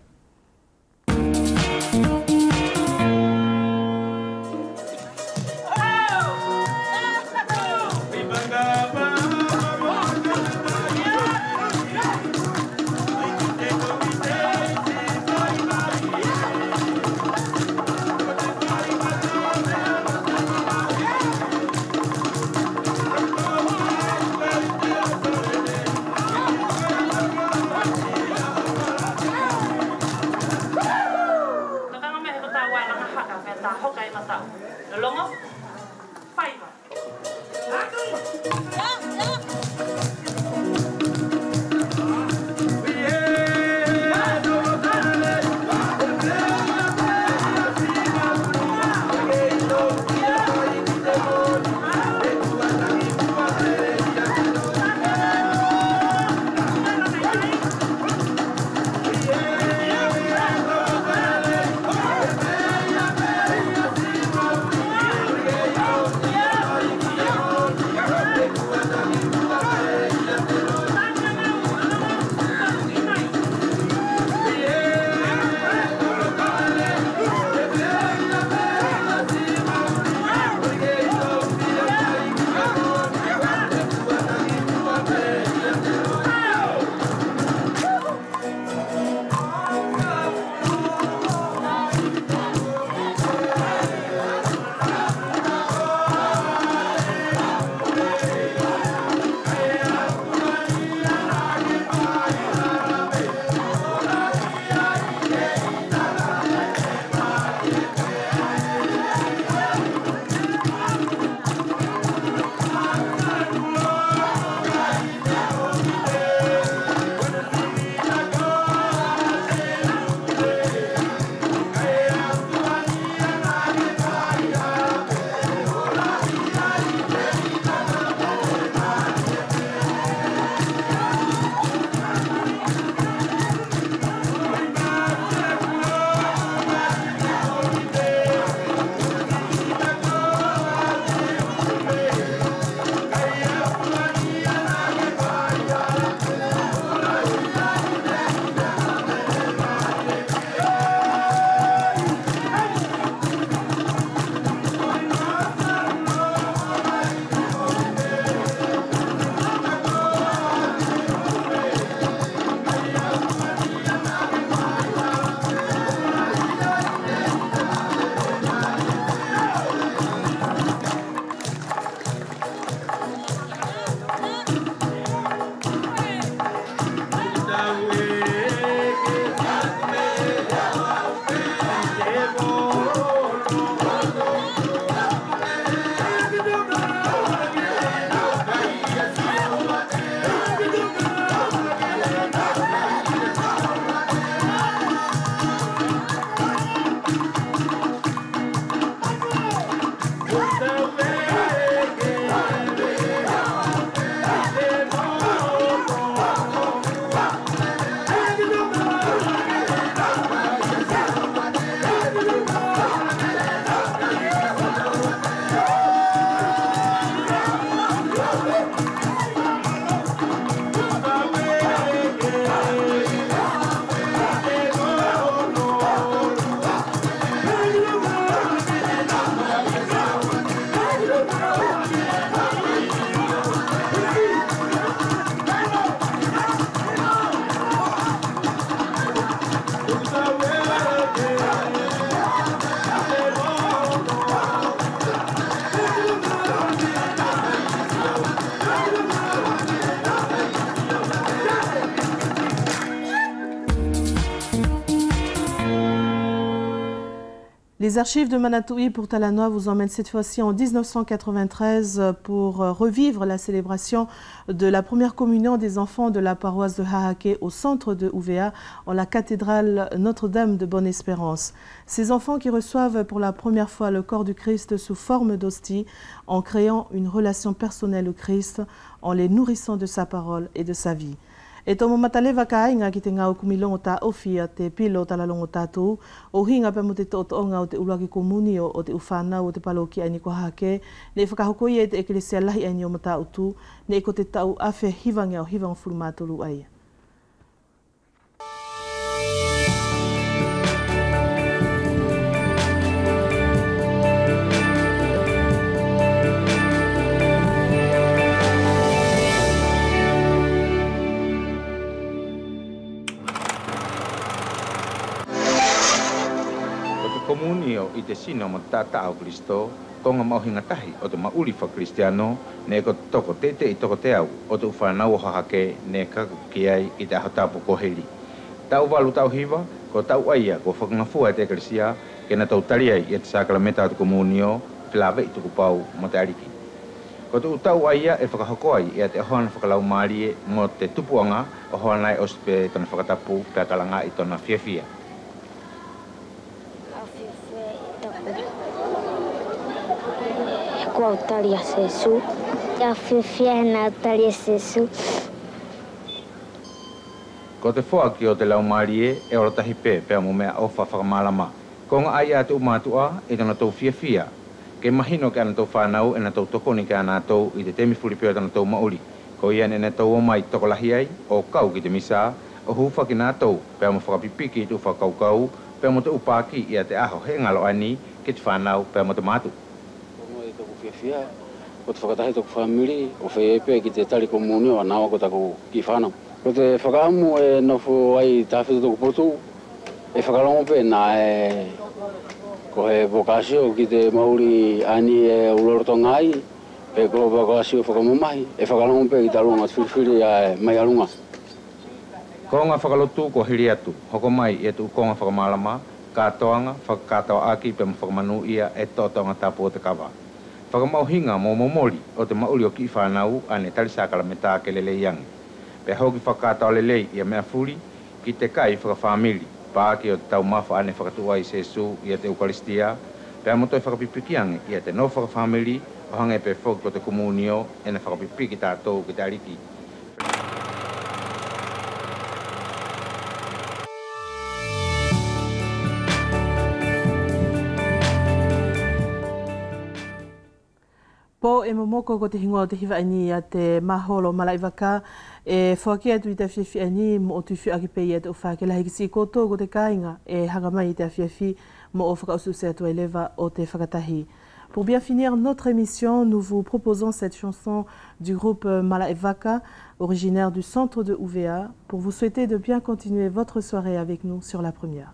Les archives de Manatoui pour Talanoa vous emmènent cette fois-ci en 1993 pour revivre la célébration de la première communion des enfants de la paroisse de Hahake au centre de UVA en la cathédrale Notre-Dame de Bonne-Espérance. Ces enfants qui reçoivent pour la première fois le corps du Christ sous forme d'hostie en créant une relation personnelle au Christ, en les nourrissant de sa parole et de sa vie. E tomo mataleva ka inga ki te ngau kumilongo ta ofia te pilo talalongo tātou, o hinga pe mo te tōtonga o te uluaki komuni o te uwhanau o te paloki aini ko Hahake, ne whakahokoi e te ekelesia lahi aini o mata utu, ne ko te tau awhe hivange o hivang fulumatolu ai. Komunio i te sino mo tata au Kristo, konga mauhinga tahi o te mauri wha Kristiano, ne ko toko tete i toko te au, o te uwhanau o Hahake, ne kaku ki ai i te ahotapo koheli. Tau walu tau hiva, ko tau aia ko whakangafua e te eklesia, ke na tau tari ai i te sakrameta o te komunio, whilawe i tuku pau mo te ariki. Ko tu tau aia e whakahokoai i te ahoana whakalau maarie mo te tupuanga o hoanai ospe tona whakatapu pe kalanga i tona fiafia. Ko talia sesu ya fifia na talia sesu ko te foa ki o te lau marie e ora tahi pe mo mea ofa whakamalama ko ngā aia te umatua e tana tau fia ke mahino ke ana tau whanau e na tau tokoni ke ana tau i te temi furipeo tana tau mauri ko ian e na tau o mai toko lahi ai o kau ki te misa o hufa ki nā tau pe mo whakapipiki i tu whakaukau pe mo te upaki i a te aho he ngalo ani ki te whanau pe mo te matu. Fia, ko te whakatahi tōku whamiri, o whaepe ki te tari komunio, a nāwa ko taku ki whanau. Ko te whakaamu e nofo ai tāwhita tōku potu, e whakarongo pe nā e ko he vokasio ki te mauri ani e ulorotonga ai, pe ko vokasio whakamumahi, e whakarongo pe ki te alunga whiriwhiri a mai alunga. Ko ngā whakalotu ko hiri atu, hoko mai e tu ko ngā whakamalama, kātoanga, whakakātoa aki pe mwhakamanu ia e tōtonga tāpu o te kawa. Whakamauhinga mō momori o te mauri o ki whanau ane tari sakalameta ke lele iangi. Pe hoki whakātao lelei i a mea furi ki te kai whakawhamiri, pāki o te tau mawha ane whakatua i Sesu i a te Eukaristia, pe amotoi whakapipikiangi i a te no whakawhamiri o hange pe whoki o te komunio e na whakapipiki tātou ki te ariki. Po e momoko ko te hingoa o te hiwaini a te maholo malaiwaka e whakia tu i te whiawhiani mo o tu whiaki pei e te uwhake lahi kisi koto ko te kāinga e hangamai i te whiawhi mo o whakausu se atua eleva o te whakatahi. Pour bien finir notre émission, nous vous proposons cette chanson du groupe Malaivaka, originaire du centre de UVA, pour vous souhaiter de bien continuer votre soirée avec nous sur la première.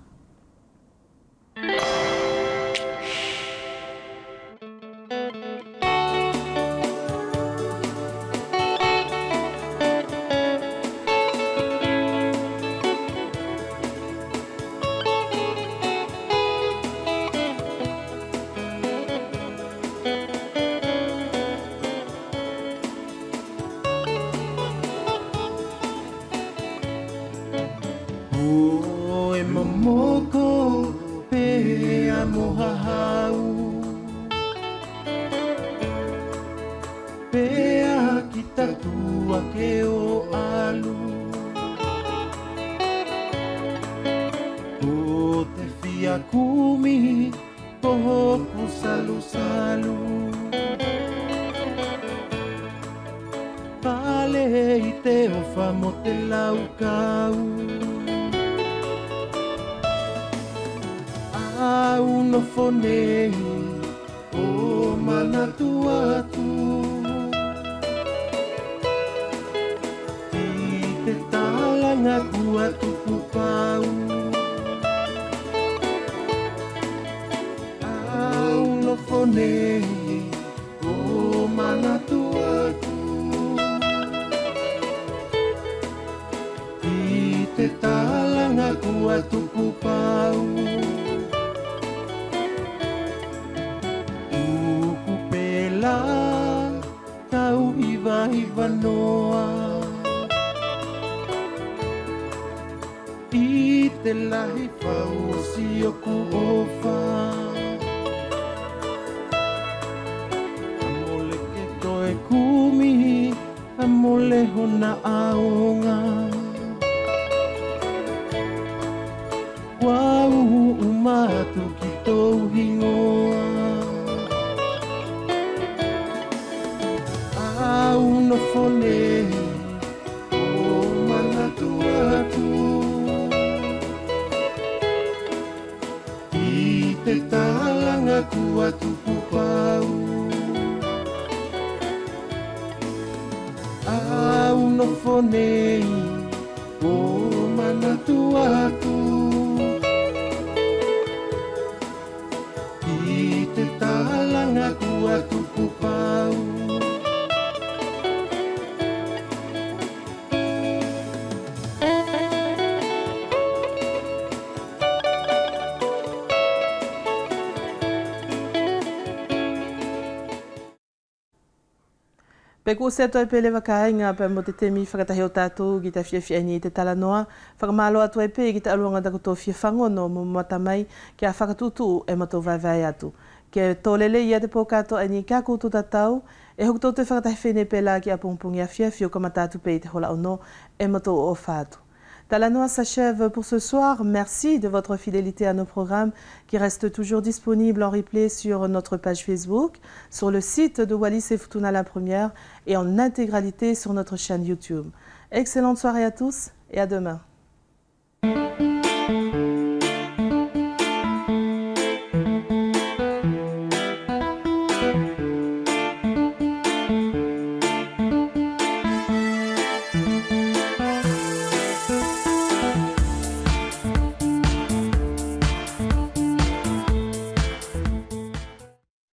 wanoa I te lahi whausi o ku ofa Amole ke toe kumi Amole hona aonga Wau umatu ki tau hingoa Au no fone O manatu atu I te talanga ku atu pupau Au no fone O manatu atu I te talanga ku atu pupau Pe ko se toi pe le wakainga pe mo te temi whakatahi o tātou ki te whiawhiani I te talanoa. Whakamalo atu e pe ki te aluanga tako tō whiawhangono mo matamai ki a whakatutu e mato vai atu. Ke tōlele ia te pōkato ani kia koutou tatau e hoku tō te whakatahi whene pe la ki a pongpongi a whiawhio ka matatu pe I te hola ono e mato o whātu. Talanoa s'achève pour ce soir. Merci de votre fidélité à nos programmes qui restent toujours disponibles en replay sur notre page Facebook, sur le site de Wallis et Futuna la Première et en intégralité sur notre chaîne YouTube. Excellente soirée à tous et à demain.